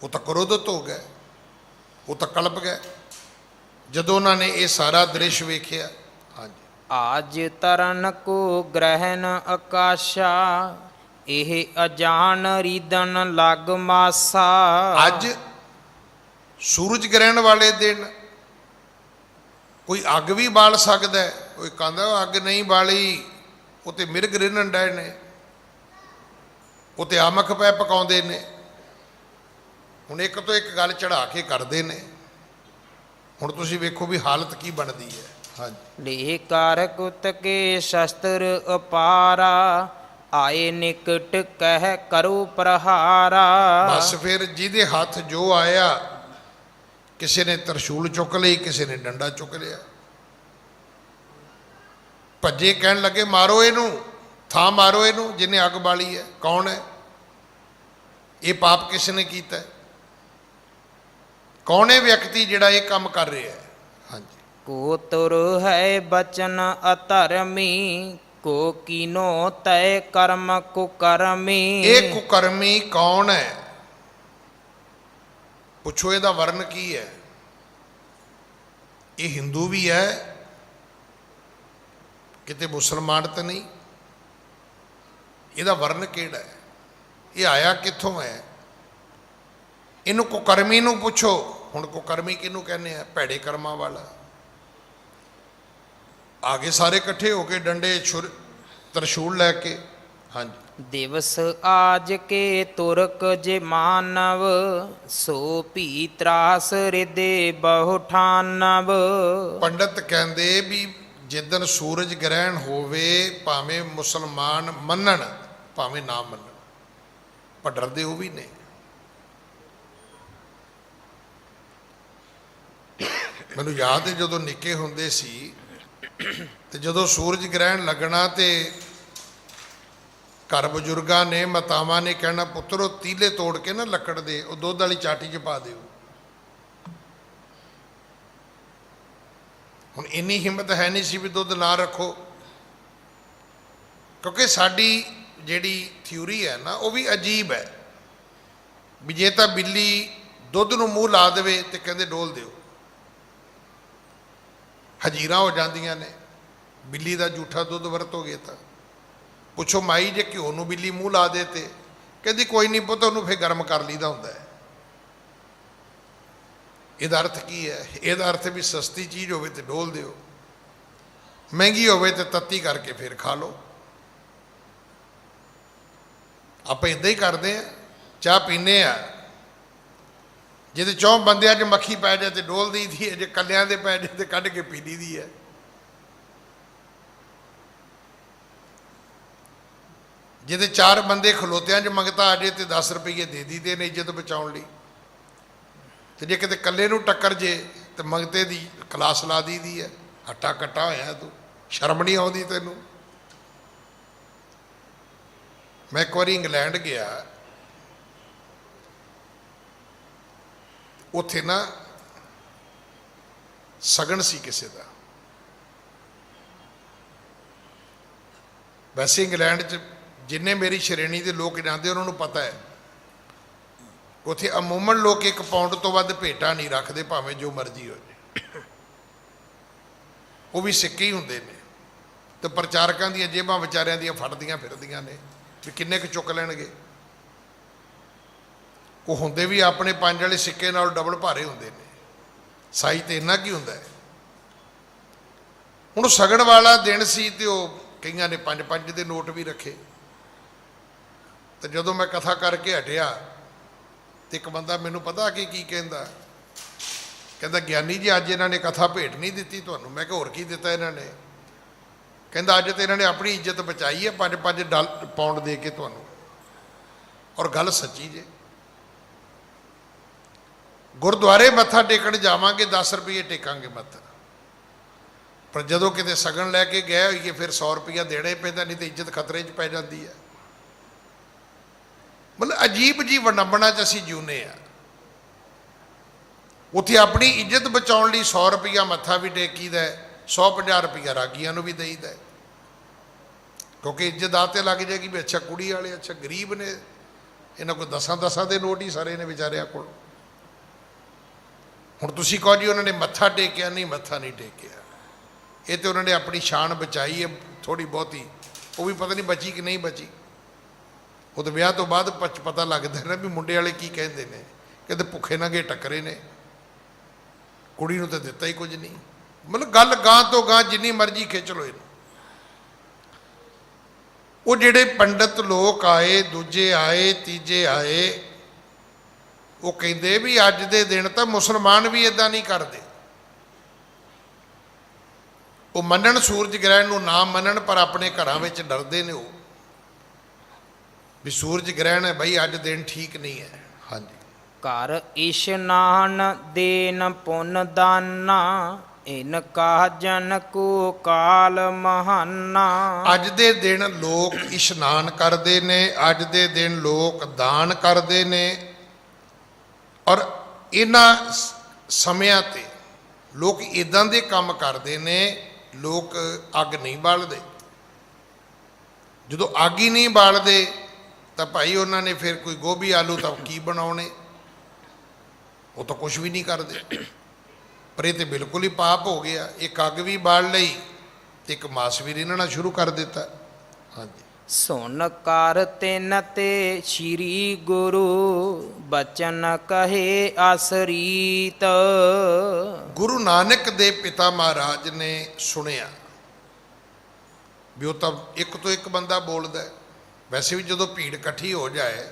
ਉਹ ਤਾਂ ਕ੍ਰੋਧਿਤ ਹੋ ਗਏ, ਉਹ ਤਾਂ ਕਲਪ ਗਏ ਜਦੋਂ ਉਹਨਾਂ ਨੇ ਇਹ ਸਾਰਾ ਦ੍ਰਿਸ਼ ਵੇਖਿਆ। ਹਾਂਜੀ। ਆਜ ਤਰਨ ਕੋ ਗ੍ਰਹਿਣ ਆਕਾਸ਼ਾ, ਇਹ ਅਜਾਨ ਰੀਦਨ ਲਗ ਮਾਸਾ। ਅੱਜ ਸੂਰਜ ਗ੍ਰਹਿਣ ਵਾਲੇ ਦਿਨ ਕੋਈ ਅੱਗ ਵੀ ਬਾਲ ਸਕਦਾ ਹੈ? ਕੋਈ ਕਹਿੰਦਾ ਅੱਗ ਨਹੀਂ ਬਾਲੀ, ਉਹ ਤੇ ਮਿਰਗ ਰਿੰਨਣ ਡਏ ਨੇ, ਉਹ ਤੇ ਆਮਕ ਪੈ ਪਕਾਉਂਦੇ ਨੇ। ਹੁਣ ਇੱਕ ਤੋਂ ਇੱਕ ਗੱਲ ਚੜਾ ਕੇ ਕਰਦੇ ਨੇ। ਹੁਣ ਤੁਸੀਂ ਵੇਖੋ ਵੀ ਹਾਲਤ ਕੀ ਬਣਦੀ ਹੈ। ਹਾਂਜੀ। ਲੇ ਕਰ ਕੁਤ ਕੇ ਸ਼ਸਤਰ ਅਪਾਰਾ, ਆਏ ਨਿਕਟ ਕਹਿ ਕਰੋ ਪ੍ਰਹਾਰਾ। ਬਸ ਫਿਰ ਜਿਹਦੇ ਹੱਥ ਜੋ ਆਇਆ, ਕਿਸੇ ਨੇ ਤਰਸ਼ੂਲ ਚੁੱਕ ਲਈ, ਕਿਸੇ ਨੇ ਡੰਡਾ ਚੁੱਕ ਲਿਆ, ਭੱਜੇ, ਕਹਿਣ ਲੱਗੇ ਮਾਰੋ ਇਹਨੂੰ, ਥਾਂ ਮਾਰੋ ਇਹਨੂੰ ਜਿਹਨੇ ਅੱਗ ਬਾਲੀ ਹੈ। ਕੌਣ ਹੈ ਇਹ? ਪਾਪ ਕਿਸ ਨੇ ਕੀਤਾ? ਕੌਣ ਹੈ ਵਿਅਕਤੀ ਜਿਹੜਾ ਇਹ ਕੰਮ ਕਰ ਰਿਹਾ ਹੈ? ਹਾਂਜੀ। ਕੋ ਤੁਰ ਹੈ ਬਚਨ ਅਧਰਮੀ, ਕੋ ਕੀਨੋ ਤੈ ਕਰਮ ਕੁਕਰਮੀ। ਇਹ ਕੁਕਰਮੀ ਕੌਣ ਹੈ? ਪੁੱਛੋ ਇਹਦਾ ਵਰਨ ਕੀ ਹੈ? ਇਹ ਹਿੰਦੂ ਵੀ ਹੈ, ਕਿਤੇ ਮੁਸਲਮਾਨ ਤਾਂ ਨਹੀਂ। ਇਹਦਾ ਵਰਨ ਕਿਹੜਾ ਹੈ? ਇਹ ਆਇਆ ਕਿੱਥੋਂ ਹੈ? ਇਹਨੂੰ ਕੁਕਰਮੀ ਨੂੰ ਪੁੱਛੋ। ਹੁਣ ਕੁਕਰਮੀ ਕਿਹਨੂੰ ਕਹਿੰਦੇ ਆ? ਭੈੜੇ ਕਰਮਾਂ ਵਾਲਾ। ਆਗੇ ਸਾਰੇ ਇਕੱਠੇ ਹੋ ਕੇ ਡੰਡੇ ਤਰਸ਼ੂਲ ਲੈ ਕੇ। ਹਾਂਜੀ। ਦਿਵਸ ਆਜ ਕੇ ਤੁਰਕ ਜੇ ਮਾਨਵ, ਸੋ ਭੀ ਤਰਾਸ ਰਿਦੇ ਬਹੁ ਠਾਨਵ। ਪੰਡਤ ਕਹਿੰਦੇ ਵੀ ਜਿੱਦਣ ਸੂਰਜ ਗ੍ਰਹਿਣ ਹੋਵੇ, ਭਾਵੇਂ ਮੁਸਲਮਾਨ ਮੰਨਣ ਭਾਵੇਂ ਨਾ ਮੰਨਣ, ਪਰ ਡਰਦੇ ਉਹ ਵੀ ਨੇ। ਮੈਨੂੰ ਯਾਦ ਹੈ ਜਦੋਂ ਨਿੱਕੇ ਹੁੰਦੇ ਸੀ ਤੇ ਜਦੋਂ ਸੂਰਜ ਗ੍ਰਹਿਣ ਲੱਗਣਾ ਤੇ ਘਰ ਬਜ਼ੁਰਗਾਂ ਨੇ, ਮਾਤਾਵਾਂ ਨੇ ਕਹਿਣਾ, ਪੁੱਤਰੋ ਤੀਲੇ ਤੋੜ ਕੇ ਨਾ ਲੱਕੜ ਦੇ, ਉਹ ਦੁੱਧ ਵਾਲੀ ਚਾਟੀ 'ਚ ਪਾ ਦਿਓ। ਹੁਣ ਇੰਨੀ ਹਿੰਮਤ ਹੈ ਨਹੀਂ ਸੀ ਵੀ ਦੁੱਧ ਨਾ ਰੱਖੋ, ਕਿਉਂਕਿ ਸਾਡੀ ਜਿਹੜੀ ਥਿਊਰੀ ਹੈ ਨਾ, ਉਹ ਵੀ ਅਜੀਬ ਹੈ ਵੀ ਜੇ ਤਾਂ ਬਿੱਲੀ ਦੁੱਧ ਨੂੰ ਮੂੰਹ ਲਾ ਦੇਵੇ ਤੇ ਕਹਿੰਦੇ ਡੋਲ ਦਿਓ, ਹਜੀਰਾਂ ਹੋ ਜਾਂਦੀਆਂ ਨੇ। ਬਿੱਲੀ ਦਾ ਝੂਠਾ ਦੁੱਧ ਵਰਤੋਗੇ ਤਾਂ। ਪੁੱਛੋ ਮਾਈ ਜੇ ਘਿਓ ਨੂੰ ਬਿੱਲੀ ਮੂੰਹ ਲਾ ਦੇ ਤੇ ਕਹਿੰਦੀ ਕੋਈ ਨਹੀਂ ਪੁੱਤ, ਉਹਨੂੰ ਫਿਰ ਗਰਮ ਕਰ ਲਈਦਾ ਹੁੰਦਾ ਹੈ। ਇਹਦਾ ਅਰਥ ਕੀ ਹੈ? ਇਹਦਾ ਅਰਥ ਵੀ ਸਸਤੀ ਚੀਜ਼ ਹੋਵੇ ਤੇ ਡੋਲ ਦਿਓ, ਮਹਿੰਗੀ ਹੋਵੇ ਤੇ ਤੱਤੀ ਕਰਕੇ ਫਿਰ ਖਾ ਲਓ। ਆਪਾਂ ਇੱਦਾਂ ਹੀ ਕਰਦੇ ਹਾਂ। ਚਾਹ ਪੀਂਦੇ ਆ, ਜਿਹਦੇ 4 ਬੰਦਿਆਂ 'ਚ ਮੱਖੀ ਪੈ ਜਾਏ ਤੇ ਡੋਲ ਦੀ ਹੈ, ਜੇ ਕੱਲਿਆਂ ਦੇ ਪੈ ਜਾਏ ਤੇ ਕੱਢ ਕੇ ਪੀ ਲਈ ਦੀ ਹੈ। ਜਿਹਦੇ 4 ਬੰਦੇ ਖਲੋਤਿਆਂ 'ਚ ਮੰਗਤਾ ਆ ਜੇ ਤੇ 10 ਰੁਪਏ ਦੇ ਦੀਦੇ ਨੇ ਇੱਜ਼ਤ ਬਚਾਉਣ ਲਈ, ਤੇ ਜੇ ਕਿਤੇ ਇਕੱਲੇ ਨੂੰ ਟੱਕਰ ਜੇ ਤੇ ਮੰਗਤੇ ਦੀ ਕਲਾਸ ਲਾ ਦੀ ਹੈ। ਹੱਟਾ ਕੱਟਾ ਹੋਇਆ ਤੂੰ, ਸ਼ਰਮ ਨਹੀਂ ਆਉਂਦੀ ਤੈਨੂੰ? ਮੈਂ ਇੱਕ ਵਾਰੀ ਇੰਗਲੈਂਡ ਗਿਆ, ਉੱਥੇ ਨਾ ਸਗਨ ਸੀ ਕਿਸੇ ਦਾ। ਵੈਸੇ ਇੰਗਲੈਂਡ 'ਚ ਜਿੰਨੇ ਮੇਰੀ ਸ਼੍ਰੇਣੀ ਦੇ ਲੋਕ ਜਾਂਦੇ ਉਹਨਾਂ ਨੂੰ ਪਤਾ ਹੈ, ਉੱਥੇ ਅਮੂਮਨ ਲੋਕ 1 ਪਾਉਂਡ ਤੋਂ ਵੱਧ ਭੇਟਾ ਨਹੀਂ ਰੱਖਦੇ, ਭਾਵੇਂ ਜੋ ਮਰਜ਼ੀ ਹੋ ਜਾਏ। ਉਹ ਵੀ ਸਿੱਕੇ ਹੀ ਹੁੰਦੇ ਨੇ, ਤੇ ਪ੍ਰਚਾਰਕਾਂ ਦੀਆਂ ਜੇਬਾਂ ਵਿਚਾਰਿਆਂ ਦੀਆਂ ਫੜਦੀਆਂ ਫਿਰਦੀਆਂ ਨੇ ਵੀ ਕਿੰਨੇ ਕੁ ਚੁੱਕ ਲੈਣਗੇ। ਉਹ ਹੁੰਦੇ ਵੀ ਆਪਣੇ 5 ਵਾਲੇ ਸਿੱਕੇ ਨਾਲ ਡਬਲ ਭਾਰੇ ਹੁੰਦੇ ਨੇ, ਸਾਈ ਤੇ ਇੰਨਾ ਕੀ ਹੁੰਦਾ ਹੈ। ਹੁਣ ਸਗਣ ਵਾਲਾ ਦਿਨ ਸੀ ਤੇ ਉਹ ਕਈਆਂ ਨੇ 5-5 ਦੇ ਨੋਟ ਵੀ ਰੱਖੇ। ਤੇ ਜਦੋਂ ਮੈਂ ਕਥਾ ਕਰਕੇ ਹਟਿਆ ਤੇ ਇੱਕ ਬੰਦਾ ਮੈਨੂੰ ਪਤਾ ਕਿ ਕੀ ਕਹਿੰਦਾ, ਕਹਿੰਦਾ ਗਿਆਨੀ ਜੀ ਅੱਜ ਇਹਨਾਂ ਨੇ ਕਥਾ ਭੇਟ ਨਹੀਂ ਦਿੱਤੀ ਤੁਹਾਨੂੰ। ਮੈਂ ਕਿਹਾ ਹੋਰ ਕੀ ਦਿੱਤਾ ਇਹਨਾਂ ਨੇ? ਕਹਿੰਦਾ ਅੱਜ ਤੇ ਇਹਨਾਂ ਨੇ ਆਪਣੀ ਇੱਜ਼ਤ ਬਚਾਈ ਹੈ 5-5 ਪਾਉਂਡ ਦੇ ਕੇ ਤੁਹਾਨੂੰ। ਔਰ ਗੱਲ ਸੱਚੀ ਜੇ। ਗੁਰਦੁਆਰੇ ਮੱਥਾ ਟੇਕਣ ਜਾਵਾਂਗੇ 10 ਰੁਪਏ ਟੇਕਾਂਗੇ ਮੱਥਾ, ਪਰ ਜਦੋਂ ਕਿਤੇ ਸਗਨ ਲੈ ਕੇ ਗਏ ਹੋਈਏ ਫਿਰ 100 ਰੁਪਇਆ ਦੇਣਾ ਹੀ ਪੈਂਦਾ, ਨਹੀਂ ਤਾਂ ਇੱਜ਼ਤ ਖਤਰੇ 'ਚ ਪੈ ਜਾਂਦੀ ਹੈ। ਮਤਲਬ ਅਜੀਬ ਜੀ ਵਡੰਬਣਾ 'ਚ ਅਸੀਂ ਜਿਉਂਦੇ ਹਾਂ। ਉੱਥੇ ਆਪਣੀ ਇੱਜ਼ਤ ਬਚਾਉਣ ਲਈ 100 ਰੁਪਇਆ ਮੱਥਾ ਵੀ ਟੇਕੀਦਾ, 150 ਰੁਪਇਆ ਰਾਗੀਆਂ ਨੂੰ ਵੀ ਦੇਈਦਾ, ਕਿਉਂਕਿ ਇੱਜ਼ਤ ਆ ਤੇ ਲੱਗ ਜਾਏਗੀ ਵੀ ਅੱਛਾ ਕੁੜੀ ਵਾਲੇ ਅੱਛਾ ਗਰੀਬ ਨੇ, ਇਹਨਾਂ ਕੋਲ 10 ਦੇ ਨੋਟ ਹੀ ਸਾਰੇ ਨੇ ਵਿਚਾਰਿਆਂ ਕੋਲ। ਹੁਣ ਤੁਸੀਂ ਕਹੋ ਜੀ ਉਹਨਾਂ ਨੇ ਮੱਥਾ ਟੇਕਿਆ, ਨਹੀਂ ਮੱਥਾ ਨਹੀਂ ਟੇਕਿਆ। ਇਹ ਤੇ ਉਹਨਾਂ ਨੇ ਆਪਣੀ ਸ਼ਾਨ ਬਚਾਈ ਹੈ ਥੋੜ੍ਹੀ ਬਹੁਤੀ, ਉਹ ਵੀ ਪਤਾ ਨਹੀਂ ਬਚੀ ਕਿ ਨਹੀਂ ਬਚੀ। ਉਹ ਤਾਂ ਵਿਆਹ ਤੋਂ ਬਾਅਦ ਪਤਾ ਲੱਗਦਾ ਨਾ ਵੀ ਮੁੰਡੇ ਵਾਲੇ ਕੀ ਕਹਿੰਦੇ ਨੇ, ਕਹਿੰਦੇ ਭੁੱਖੇ ਨੰਗੇ ਟੱਕਰੇ ਨੇ, ਕੁੜੀ ਨੂੰ ਤਾਂ ਦਿੱਤਾ ਹੀ ਕੁਝ ਨਹੀਂ। ਮਤਲਬ ਗੱਲ ਗਾਂ ਤੋਂ ਗਾਂ ਜਿੰਨੀ ਮਰਜ਼ੀ ਖਿੱਚ ਲਓ ਇਹਨੂੰ। ਉਹ ਜਿਹੜੇ ਪੰਡਤ ਲੋਕ ਆਏ, ਦੂਜੇ ਆਏ, ਤੀਜੇ ਆਏ, ਉਹ ਕਹਿੰਦੇ ਵੀ ਅੱਜ ਦੇ ਦਿਨ ਤਾਂ ਮੁਸਲਮਾਨ ਵੀ ਇਦਾਂ ਨਹੀਂ ਕਰਦੇ। ਉਹ ਮੰਨਣ ਸੂਰਜ ਗ੍ਰਹਿਣ ਨੂੰ ਨਾ ਮੰਨਣ, ਪਰ ਆਪਣੇ ਘਰਾਂ ਵਿੱਚ ਡਰਦੇ ਨੇ ਉਹ ਵੀ ਸੂਰਜ ਗ੍ਰਹਿਣ ਹੈ ਬਈ ਅੱਜ ਦਿਨ ਠੀਕ ਨਹੀਂ ਹੈ। ਹਾਂਜੀ। ਘਰ ਇਸ਼ਨਾਨ ਦੇਨ ਪੁੰਨ ਦਾਨਾ, ਇਨ ਕਾ ਜਨ ਕੋ ਕਾਲ ਮਹਾਨਾ। ਅੱਜ ਦੇ ਦਿਨ ਲੋਕ ਇਸ਼ਨਾਨ ਕਰਦੇ ਨੇ, ਅੱਜ ਦੇ ਦਿਨ ਲੋਕ ਦਾਨ ਕਰਦੇ ਨੇ, ਔਰ ਇਹਨਾਂ ਸਮਿਆਂ ਤੇ ਲੋਕ ਇਦਾਂ ਦੇ ਕੰਮ ਕਰਦੇ ਨੇ, ਲੋਕ ਅੱਗ ਨਹੀਂ ਬਾਲਦੇ। ਜਦੋਂ ਅੱਗ ਹੀ ਨਹੀਂ ਬਾਲਦੇ ਤਾਂ ਭਾਈ ਉਹਨਾਂ ਨੇ ਫਿਰ ਕੋਈ ਗੋਭੀ ਆਲੂ ਤਾਂ ਕੀ ਬਣਾਉਣੇ, ਉਹ ਤਾਂ ਕੁਝ ਵੀ ਨਹੀਂ ਕਰਦੇ। ਪਰ ਇਹ ਤੇ ਬਿਲਕੁਲ ਹੀ ਪਾਪ ਹੋ ਗਿਆ। ਇੱਕ ਅੱਗ ਵੀ ਬਾਲ ਲਈ ਤੇ ਇੱਕ ਮਾਸ ਵੀ ਰਿੰਨਣਾ ਸ਼ੁਰੂ ਕਰ ਦਿੱਤਾ। ਹਾਂਜੀ। ਸੁਨ ਕਰ ਤਿਨ ਤੇ ਸ਼੍ਰੀ ਗੁਰੂ, ਬਚਨ ਕਹੇ ਅਸਰੀਤ। ਗੁਰੂ ਨਾਨਕ ਦੇ ਪਿਤਾ ਮਹਾਰਾਜ ਨੇ ਸੁਣਿਆ ਵੀ ਉਹ ਤਾਂ ਇੱਕ ਤੋਂ ਇੱਕ ਬੰਦਾ ਬੋਲਦਾ। ਵੈਸੇ ਵੀ ਜਦੋਂ ਭੀੜ ਇਕੱਠੀ ਹੋ ਜਾਏ,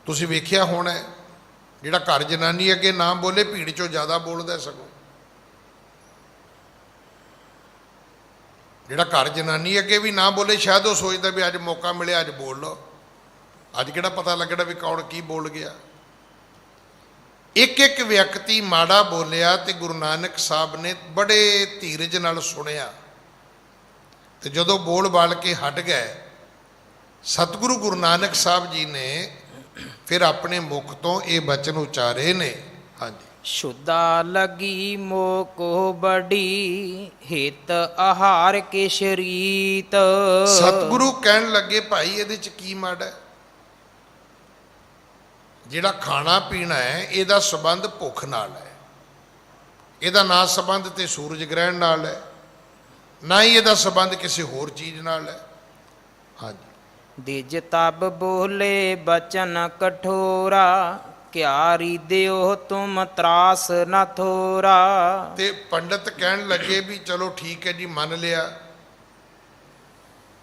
ਤੁਸੀਂ ਵੇਖਿਆ ਹੋਣਾ, ਜਿਹੜਾ ਘਰ ਜਨਾਨੀ ਅੱਗੇ ਨਾ ਬੋਲੇ ਭੀੜ 'ਚੋਂ ਜ਼ਿਆਦਾ ਬੋਲਦਾ। ਸਗੋਂ ਜਿਹੜਾ ਘਰ ਜਨਾਨੀ ਅੱਗੇ ਵੀ ਨਾ ਬੋਲੇ, ਸ਼ਾਇਦ ਉਹ ਸੋਚਦਾ ਵੀ ਅੱਜ ਮੌਕਾ ਮਿਲਿਆ, ਅੱਜ ਬੋਲ ਲਓ। ਅੱਜ ਕਿਹੜਾ ਪਤਾ ਲੱਗਣਾ ਵੀ ਕੌਣ ਕੀ ਬੋਲ ਗਿਆ। ਇੱਕ ਇੱਕ ਵਿਅਕਤੀ ਮਾੜਾ ਬੋਲਿਆ ਤੇ ਗੁਰੂ ਨਾਨਕ ਸਾਹਿਬ ਨੇ ਬੜੇ ਧੀਰਜ ਨਾਲ ਸੁਣਿਆ, ਤੇ ਜਦੋਂ ਬੋਲ ਬਾਲ ਕੇ ਹਟ ਗਏ, ਸਤਿਗੁਰੂ ਗੁਰੂ ਨਾਨਕ ਸਾਹਿਬ ਜੀ ਨੇ ਫਿਰ ਆਪਣੇ ਮੁਖ ਤੋਂ ਇਹ ਬਚਨ ਉਚਾਰੇ ਨੇ। ਹਾਂਜੀ। ਸ਼ੁੱਧਾ ਲਗੀ ਮੋ ਕੋ ਬੜੀ, ਹਿਤ ਆਹਾਰ ਕੇ ਸ਼ਰੀਤ। ਸਤਿਗੁਰੂ ਕਹਿਣ ਲੱਗੇ ਭਾਈ ਇਹਦੇ 'ਚ ਕੀ ਮਾੜਾ ਹੈ? ਜਿਹੜਾ ਖਾਣਾ ਪੀਣਾ ਹੈ ਇਹਦਾ ਸੰਬੰਧ ਭੁੱਖ ਨਾਲ ਹੈ, ਇਹਦਾ ਨਾ ਸੰਬੰਧ ਤੇ ਸੂਰਜ ਗ੍ਰਹਿਣ ਨਾਲ ਹੈ, ਨਾ ਹੀ ਇਹਦਾ ਸੰਬੰਧ ਕਿਸੇ ਹੋਰ ਚੀਜ਼ ਨਾਲ ਹੈ। ਹਾਂਜੀ। ਦਿਜ ਤਬ ਬੋਲੇ ਬਚਨ ਕਠੋਰਾ, ਕਿਆ ਰੀਦਿਓ ਤੁਮ ਤਰਾਸ ਨ ਥੋਰਾ। ਤੇ ਪੰਡਤ ਕਹਿਣ ਲੱਗੇ ਵੀ ਚਲੋ ਠੀਕ ਹੈ ਜੀ, ਮੰਨ ਲਿਆ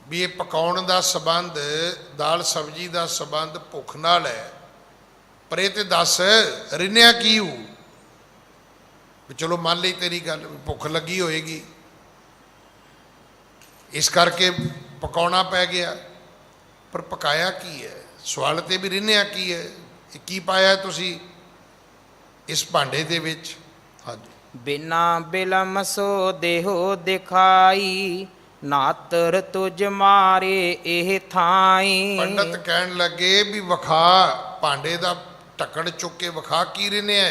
ਵੀ ਇਹ ਪਕਾਉਣ ਦਾ ਸੰਬੰਧ, ਦਾਲ ਸਬਜ਼ੀ ਦਾ ਸੰਬੰਧ ਭੁੱਖ ਨਾਲ ਹੈ, ਪਰ ਇਹ ਤੇ ਦੱਸ ਰਿੰਨਿਆ ਕੀ ਹੋ? ਵੀ ਚਲੋ ਮੰਨ ਲਈ ਤੇਰੀ ਗੱਲ, ਭੁੱਖ ਲੱਗੀ ਹੋਏਗੀ ਇਸ ਕਰਕੇ ਪਕਾਉਣਾ ਪੈ ਗਿਆ, ਪਰ ਪਕਾਇਆ ਕੀ ਹੈ? ਸਵਾਲ ਤੇ ਵੀ ਰਿੰਨਿਆ ਕੀ ਹੈ? ਇਹ ਕੀ ਪਾਇਆ ਤੁਸੀਂ ਇਸ ਭਾਂਡੇ ਦੇ ਵਿੱਚ? ਹਾਂਜੀ। ਬਿਨਾ ਬਿਲਮ ਸੋ ਦੇਹੋ ਦਿਖਾਈ, ਨਾਤਰ ਤੁਝ ਮਾਰੇ ਇਹ ਥਾਈ। ਪੰਡਤ ਕਹਿਣ ਲੱਗੇ ਵੀ ਵਿਖਾ, ਭਾਂਡੇ ਦਾ ਢੱਕਣ ਚੁੱਕ ਕੇ ਵਿਖਾ ਕੀ ਰਿੰਨਿਆ,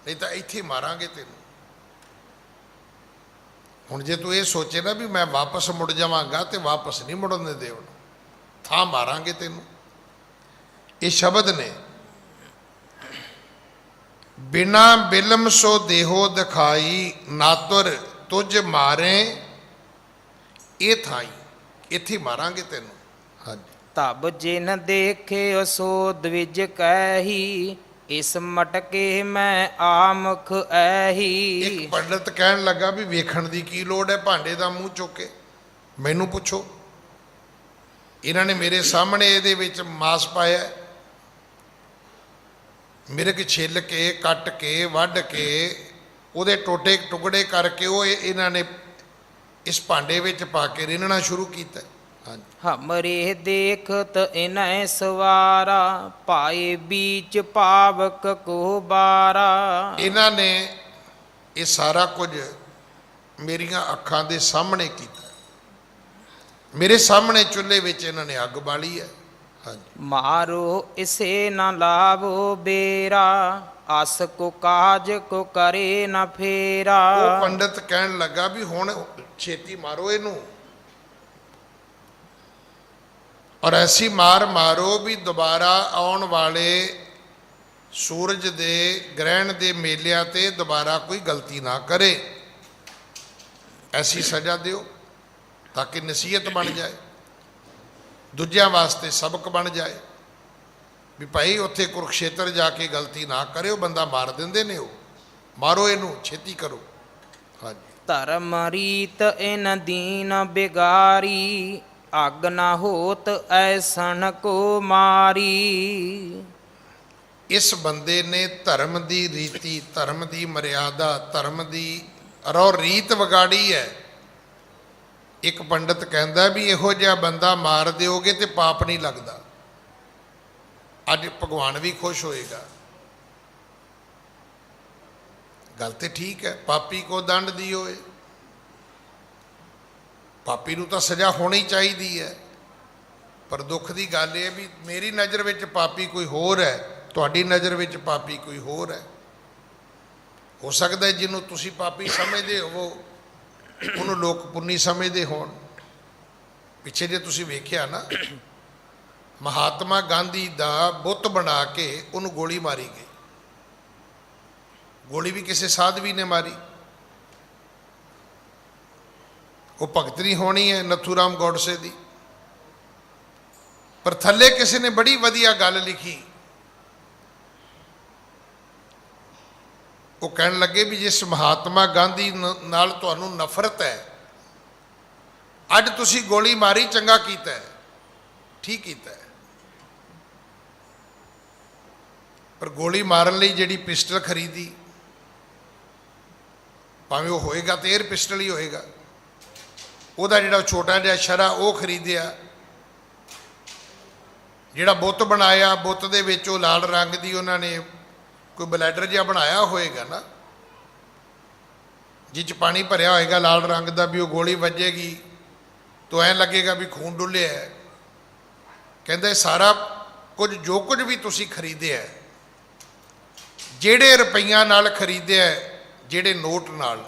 ਨਹੀਂ ਤਾਂ ਇੱਥੇ ਮਾਰਾਂਗੇ ਤੈਨੂੰ। ਹੁਣ ਜੇ ਤੂੰ ਇਹ ਸੋਚੇ ਨਾ ਵੀ ਮੈਂ ਵਾਪਸ ਮੁੜ ਜਾਵਾਂਗਾ, ਤੇ ਵਾਪਸ ਨਹੀਂ ਮੁੜਨ ਦੇ ਉਹਨੂੰ, ਥਾਂ ਮਾਰਾਂਗੇ ਤੈਨੂੰ। ਇਹ ਸ਼ਬਦ ਨੇ, ਬਿਨਾ ਬਿਲਮ ਸੋ ਦੇਹੋ ਦਿਖਾਈ, ਨਾਤੁਰ ਤੁਝ ਮਾਰੇ ਇਹ ਥਾਈ, ਇੱਥੇ ਮਾਰਾਂਗੇ ਤੈਨੂੰ। ਹਾਂਜੀ। ਤਬ ਜਿਨ ਦੇਖਿਓ ਸੋ ਦਵਿਜ ਕਹਿਹੀ, ਇਸ ਮਟਕੇ ਮੈਂ ਆਮਖ ਐਹੀ। ਇੱਕ ਪੰਡਤ ਕਹਿਣ ਲੱਗਾ ਵੀ ਵੇਖਣ ਦੀ ਕੀ ਲੋੜ ਹੈ, ਭਾਂਡੇ ਦਾ ਮੂੰਹ ਚੁੱਕ ਕੇ ਮੈਨੂੰ ਪੁੱਛੋ। ਇਹਨਾਂ ਨੇ ਮੇਰੇ ਸਾਹਮਣੇ ਇਹਦੇ ਵਿੱਚ ਮਾਸ ਪਾਇਆ, ਮਿਰਗ ਛਿੱਲ ਕੇ ਕੱਟ ਕੇ ਵੱਢ ਕੇ ਉਹਦੇ ਟੋਟੇ ਟੁਕੜੇ ਕਰਕੇ ਉਹ ਇਹਨਾਂ ਨੇ ਇਸ ਭਾਂਡੇ ਵਿੱਚ ਪਾ ਕੇ ਰਿੰਨਣਾ ਸ਼ੁਰੂ ਕੀਤਾ। ਹਾਂਜੀ, ਹਮਰੇ ਦੇਖਤ ਇਨੈ ਸਵਾਰਾ, ਪਾਏ ਬੀਚ ਪਾਵਕ ਕੋ ਬਾਰਾ। ਇਹਨਾਂ ਨੇ ਇਹ ਸਾਰਾ ਕੁਝ ਮੇਰੀਆਂ ਅੱਖਾਂ ਦੇ ਸਾਹਮਣੇ ਕੀਤਾ, ਮੇਰੇ ਸਾਹਮਣੇ ਚੁੱਲ੍ਹੇ ਵਿੱਚ ਇਹਨਾਂ ਨੇ ਅੱਗ ਬਾਲੀ ਹੈ। ਹਾਂਜੀ, ਮਾਰੋ ਇਸੇ ਨਾ ਲਾਵੋ ਬੇਰਾ, ਅਸ ਕੋ ਕਾਜ ਕੋ ਕਰੇ ਨਾ ਫੇਰਾ। ਉਹ ਪੰਡਤ ਕਹਿਣ ਲੱਗਾ ਵੀ ਹੁਣ ਛੇਤੀ ਮਾਰੋ ਇਹਨੂੰ, ਔਰ ਐਸੀ ਮਾਰ ਮਾਰੋ ਵੀ ਦੁਬਾਰਾ ਆਉਣ ਵਾਲੇ ਸੂਰਜ ਦੇ ਗ੍ਰਹਿਣ ਦੇ ਮੇਲਿਆਂ ਤੇ ਦੁਬਾਰਾ ਕੋਈ ਗਲਤੀ ਨਾ ਕਰੇ, ਐਸੀ ਸਜ਼ਾ ਦਿਓ ਤਾਂ ਕਿ ਨਸੀਹਤ ਬਣ ਜਾਏ, ਦੂਜਿਆਂ ਵਾਸਤੇ ਸਬਕ ਬਣ ਜਾਏ ਵੀ ਭਾਈ ਉੱਥੇ ਕੁਰੂਕਸ਼ੇਤਰ ਜਾ ਕੇ ਗਲਤੀ ਨਾ ਕਰਿਓ, ਬੰਦਾ ਮਾਰ ਦਿੰਦੇ ਨੇ, ਉਹ ਮਾਰੋ ਇਹਨੂੰ, ਛੇਤੀ ਕਰੋ। ਹਾਂਜੀ, ਧਰਮ ਰੀਤ ਇਨ ਦੀਨ ਬਿਗਾਰੀ, ਅੱਗ ਨਾ ਹੋਤ ਐਸਣ ਕੋ ਮਾਰੀ। ਇਸ ਬੰਦੇ ਨੇ ਧਰਮ ਦੀ ਰੀਤੀ, ਧਰਮ ਦੀ ਮਰਿਆਦਾ, ਧਰਮ ਦੀ ਰੋ ਰੀਤ ਵਿਗਾੜੀ ਹੈ। ਇੱਕ ਪੰਡਤ ਕਹਿੰਦਾ ਵੀ ਇਹੋ ਜਿਹਾ ਬੰਦਾ ਮਾਰ ਦਿਓਗੇ ਤੇ ਪਾਪ ਨਹੀਂ ਲੱਗਦਾ, ਅੱਜ ਭਗਵਾਨ ਵੀ ਖੁਸ਼ ਹੋਏਗਾ। ਗੱਲ ਤੇ ਠੀਕ ਹੈ, ਪਾਪੀ ਕੋ ਦੰਡ ਦਿਓਏ, ਪਾਪੀ ਨੂੰ ਤਾਂ ਸਜ਼ਾ ਹੋਣੀ ਚਾਹੀਦੀ ਹੈ। ਪਰ ਦੁੱਖ ਦੀ ਗੱਲ ਇਹ ਹੈ ਵੀ ਮੇਰੀ ਨਜ਼ਰ ਵਿੱਚ ਪਾਪੀ ਕੋਈ ਹੋਰ ਹੈ, ਤੁਹਾਡੀ ਨਜ਼ਰ ਵਿੱਚ ਪਾਪੀ ਕੋਈ ਹੋਰ ਹੈ। ਹੋ ਸਕਦਾ ਜਿਹਨੂੰ ਤੁਸੀਂ ਪਾਪੀ ਸਮਝਦੇ ਹੋਵੋ ਉਹਨੂੰ ਲੋਕ ਪੁੰਨੀ ਸਮਝਦੇ ਹੋਣ। ਪਿੱਛੇ ਜੇ ਤੁਸੀਂ ਵੇਖਿਆ ਨਾ, ਮਹਾਤਮਾ ਗਾਂਧੀ ਦਾ ਬੁੱਤ ਬਣਾ ਕੇ ਉਹਨੂੰ ਗੋਲੀ ਮਾਰੀ ਗਈ, ਗੋਲੀ ਵੀ ਕਿਸੇ ਸਾਧਵੀ ਨੇ ਮਾਰੀ। ਉਹ ਭਗਤ ਨਹੀਂ ਹੋਣੀ ਹੈ ਨਥੂਰਾਮ ਗੋਡਸੇ ਦੀ, ਪਰ ਥੱਲੇ ਕਿਸੇ ਨੇ ਬੜੀ ਵਧੀਆ ਗੱਲ ਲਿਖੀ। ਉਹ ਕਹਿਣ ਲੱਗੇ ਵੀ ਜਿਸ ਮਹਾਤਮਾ ਗਾਂਧੀ ਨਾਲ ਤੁਹਾਨੂੰ ਨਫ਼ਰਤ ਹੈ, ਅੱਜ ਤੁਸੀਂ ਗੋਲੀ ਮਾਰੀ, ਚੰਗਾ ਕੀਤਾ ਹੈ, ਠੀਕ ਕੀਤਾ ਹੈ। ਪਰ ਗੋਲੀ ਮਾਰਨ ਲਈ ਜਿਹੜੀ ਪਿਸਟਲ ਖਰੀਦੀ, ਭਾਵੇਂ ਉਹ ਹੋਏਗਾ ਤੇ 에ਅਰ ਪਿਸਟਲ ਹੀ ਹੋਏਗਾ, ਉਹਦਾ ਜਿਹੜਾ ਛੋਟਾ ਜਿਹਾ ਸ਼ਰਾ ਉਹ ਖਰੀਦਿਆ, ਜਿਹੜਾ ਬੁੱਤ ਬਣਾਇਆ, ਬੁੱਤ ਦੇ ਵਿੱਚ ਉਹ ਲਾਲ ਰੰਗ ਦੀ ਉਹਨਾਂ ਨੇ ਕੋਈ ਬਲੈਡਰ ਜਿਹਾ ਬਣਾਇਆ ਹੋਏਗਾ ਨਾ, ਜਿਹ 'ਚ ਪਾਣੀ ਭਰਿਆ ਹੋਏਗਾ ਲਾਲ ਰੰਗ ਦਾ, ਵੀ ਉਹ ਗੋਲੀ ਵੱਜੇਗੀ ਤਾਂ ਐਂ ਲੱਗੇਗਾ ਵੀ ਖੂਨ ਡੁੱਲਿਆ ਹੈ। ਕਹਿੰਦੇ ਸਾਰਾ ਕੁਝ ਜੋ ਕੁਝ ਵੀ ਤੁਸੀਂ ਖਰੀਦਿਆ, ਜਿਹੜੇ ਰੁਪਈਆਂ ਨਾਲ ਖਰੀਦਿਆ, ਜਿਹੜੇ ਨੋਟ ਨਾਲ,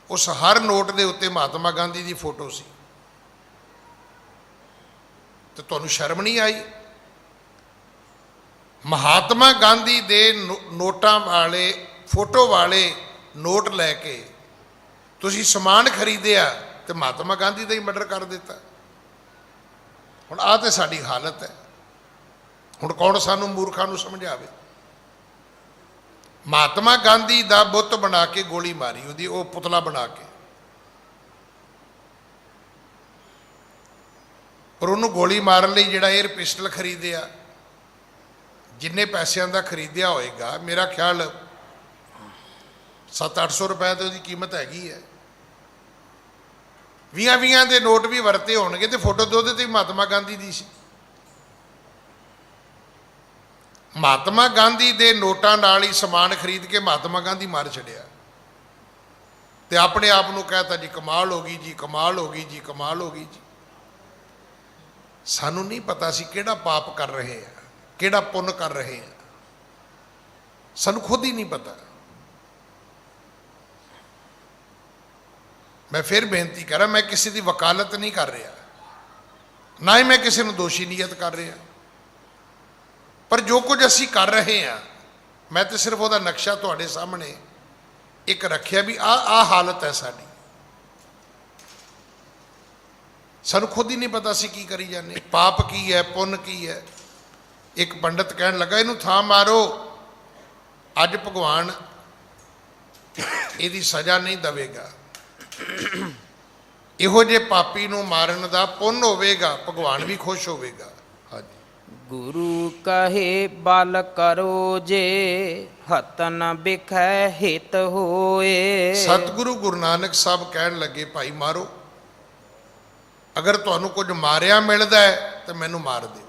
ਉਸ ਹਰ ਨੋਟ ਦੇ ਉੱਤੇ ਮਹਾਤਮਾ ਗਾਂਧੀ ਦੀ ਫੋਟੋ ਸੀ। ਤੇ ਤੁਹਾਨੂੰ ਸ਼ਰਮ ਨਹੀਂ ਆਈ? ਮਹਾਤਮਾ ਗਾਂਧੀ ਦੇ ਨੋਟਾਂ ਵਾਲੇ, ਫੋਟੋ ਵਾਲੇ ਨੋਟ ਲੈ ਕੇ ਤੁਸੀਂ ਸਮਾਨ ਖਰੀਦਿਆ ਤੇ ਮਹਾਤਮਾ ਗਾਂਧੀ ਦਾ ਹੀ ਮਰਡਰ ਕਰ ਦਿੱਤਾ। ਹੁਣ ਆਹ ਤੇ ਸਾਡੀ ਹਾਲਤ ਹੈ। ਹੁਣ ਕੌਣ ਸਾਨੂੰ ਮੂਰਖਾਂ ਨੂੰ ਸਮਝਾਵੇ? ਮਹਾਤਮਾ ਗਾਂਧੀ ਦਾ ਬੁੱਤ ਬਣਾ ਕੇ ਗੋਲੀ ਮਾਰੀ, ਉਹਦੀ ਉਹ ਪੁਤਲਾ ਬਣਾ ਕੇ, ਪਰ ਉਹਨੂੰ ਗੋਲੀ ਮਾਰਨ ਲਈ ਜਿਹੜਾ 에ਅਰ ਪਿਸਟਲ ਖਰੀਦਿਆ, ਜਿੰਨੇ ਪੈਸਿਆਂ ਦਾ ਖਰੀਦਿਆ ਹੋਏਗਾ, ਮੇਰਾ ਖਿਆਲ 700-800 ਰੁਪਏ ਤੇ ਉਹਦੀ ਕੀਮਤ ਹੈਗੀ ਹੈ। 20 ਦੇ ਨੋਟ ਵੀ ਵਰਤੇ ਹੋਣਗੇ ਤੇ ਫੋਟੋ ਤੇ ਉਹਦੇ ਤੇ ਮਹਾਤਮਾ ਗਾਂਧੀ ਦੀ ਸੀ। ਮਹਾਤਮਾ ਗਾਂਧੀ ਦੇ ਨੋਟਾਂ ਨਾਲ ਹੀ ਸਮਾਨ ਖਰੀਦ ਕੇ ਮਹਾਤਮਾ ਗਾਂਧੀ ਮਾਰ ਛੱਡਿਆ ਤੇ ਆਪਣੇ ਆਪ ਨੂੰ ਕਹਿਤਾ ਜੀ ਕਮਾਲ ਹੋ ਗਈ ਜੀ, ਕਮਾਲ ਹੋ ਗਈ ਜੀ, ਕਮਾਲ ਹੋ ਗਈ ਜੀ। ਸਾਨੂੰ ਨਹੀਂ ਪਤਾ ਸੀ ਕਿਹੜਾ ਪਾਪ ਕਰ ਰਹੇ ਆ, ਕਿਹੜਾ ਪੁੰਨ ਕਰ ਰਹੇ ਆ, ਸਾਨੂੰ ਖੁਦ ਹੀ ਨਹੀਂ ਪਤਾ। ਮੈਂ ਫਿਰ ਬੇਨਤੀ ਕਰਾਂ, ਮੈਂ ਕਿਸੇ ਦੀ ਵਕਾਲਤ ਨਹੀਂ ਕਰ ਰਿਹਾ, ਨਾ ਹੀ ਮੈਂ ਕਿਸੇ ਨੂੰ ਦੋਸ਼ੀ ਨੀਅਤ ਕਰ ਰਿਹਾ, ਪਰ ਜੋ ਕੁਝ ਅਸੀਂ ਕਰ ਰਹੇ ਹਾਂ, ਮੈਂ ਤਾਂ ਸਿਰਫ ਉਹਦਾ ਨਕਸ਼ਾ ਤੁਹਾਡੇ ਸਾਹਮਣੇ ਇੱਕ ਰੱਖਿਆ ਵੀ ਆਹ ਹਾਲਤ ਹੈ ਸਾਡੀ। ਸਾਨੂੰ ਖੁਦ ਹੀ ਨਹੀਂ ਪਤਾ ਅਸੀਂ ਕੀ ਕਰੀ ਜਾਂਦੇ, ਪਾਪ ਕੀ ਹੈ ਪੁੰਨ ਕੀ ਹੈ। ਇੱਕ ਪੰਡਤ ਕਹਿਣ ਲੱਗਾ ਇਹਨੂੰ ਥਾਂ ਮਾਰੋ, ਅੱਜ ਭਗਵਾਨ ਇਹਦੀ ਸਜ਼ਾ ਨਹੀਂ ਦੇਵੇਗਾ, ਇਹੋ ਜਿਹੇ ਪਾਪੀ ਨੂੰ ਮਾਰਨ ਦਾ ਪੁੰਨ ਹੋਵੇਗਾ, ਭਗਵਾਨ ਵੀ ਖੁਸ਼ ਹੋਵੇਗਾ। ਹਾਂਜੀ। ਗੁਰੂ ਕਹੇ ਬਲ ਕਰੋ ਜੇ, ਹਤਨ ਬਿਖੈ ਹਿਤ ਹੋਏ। ਸਤਿਗੁਰੂ ਗੁਰੂ ਨਾਨਕ ਸਾਹਿਬ ਕਹਿਣ ਲੱਗੇ ਭਾਈ ਮਾਰੋ, ਅਗਰ ਤੁਹਾਨੂੰ ਕੁਝ ਮਾਰਿਆ ਮਿਲਦਾ ਹੈ ਤਾਂ ਮੈਨੂੰ ਮਾਰ ਦਿਓ।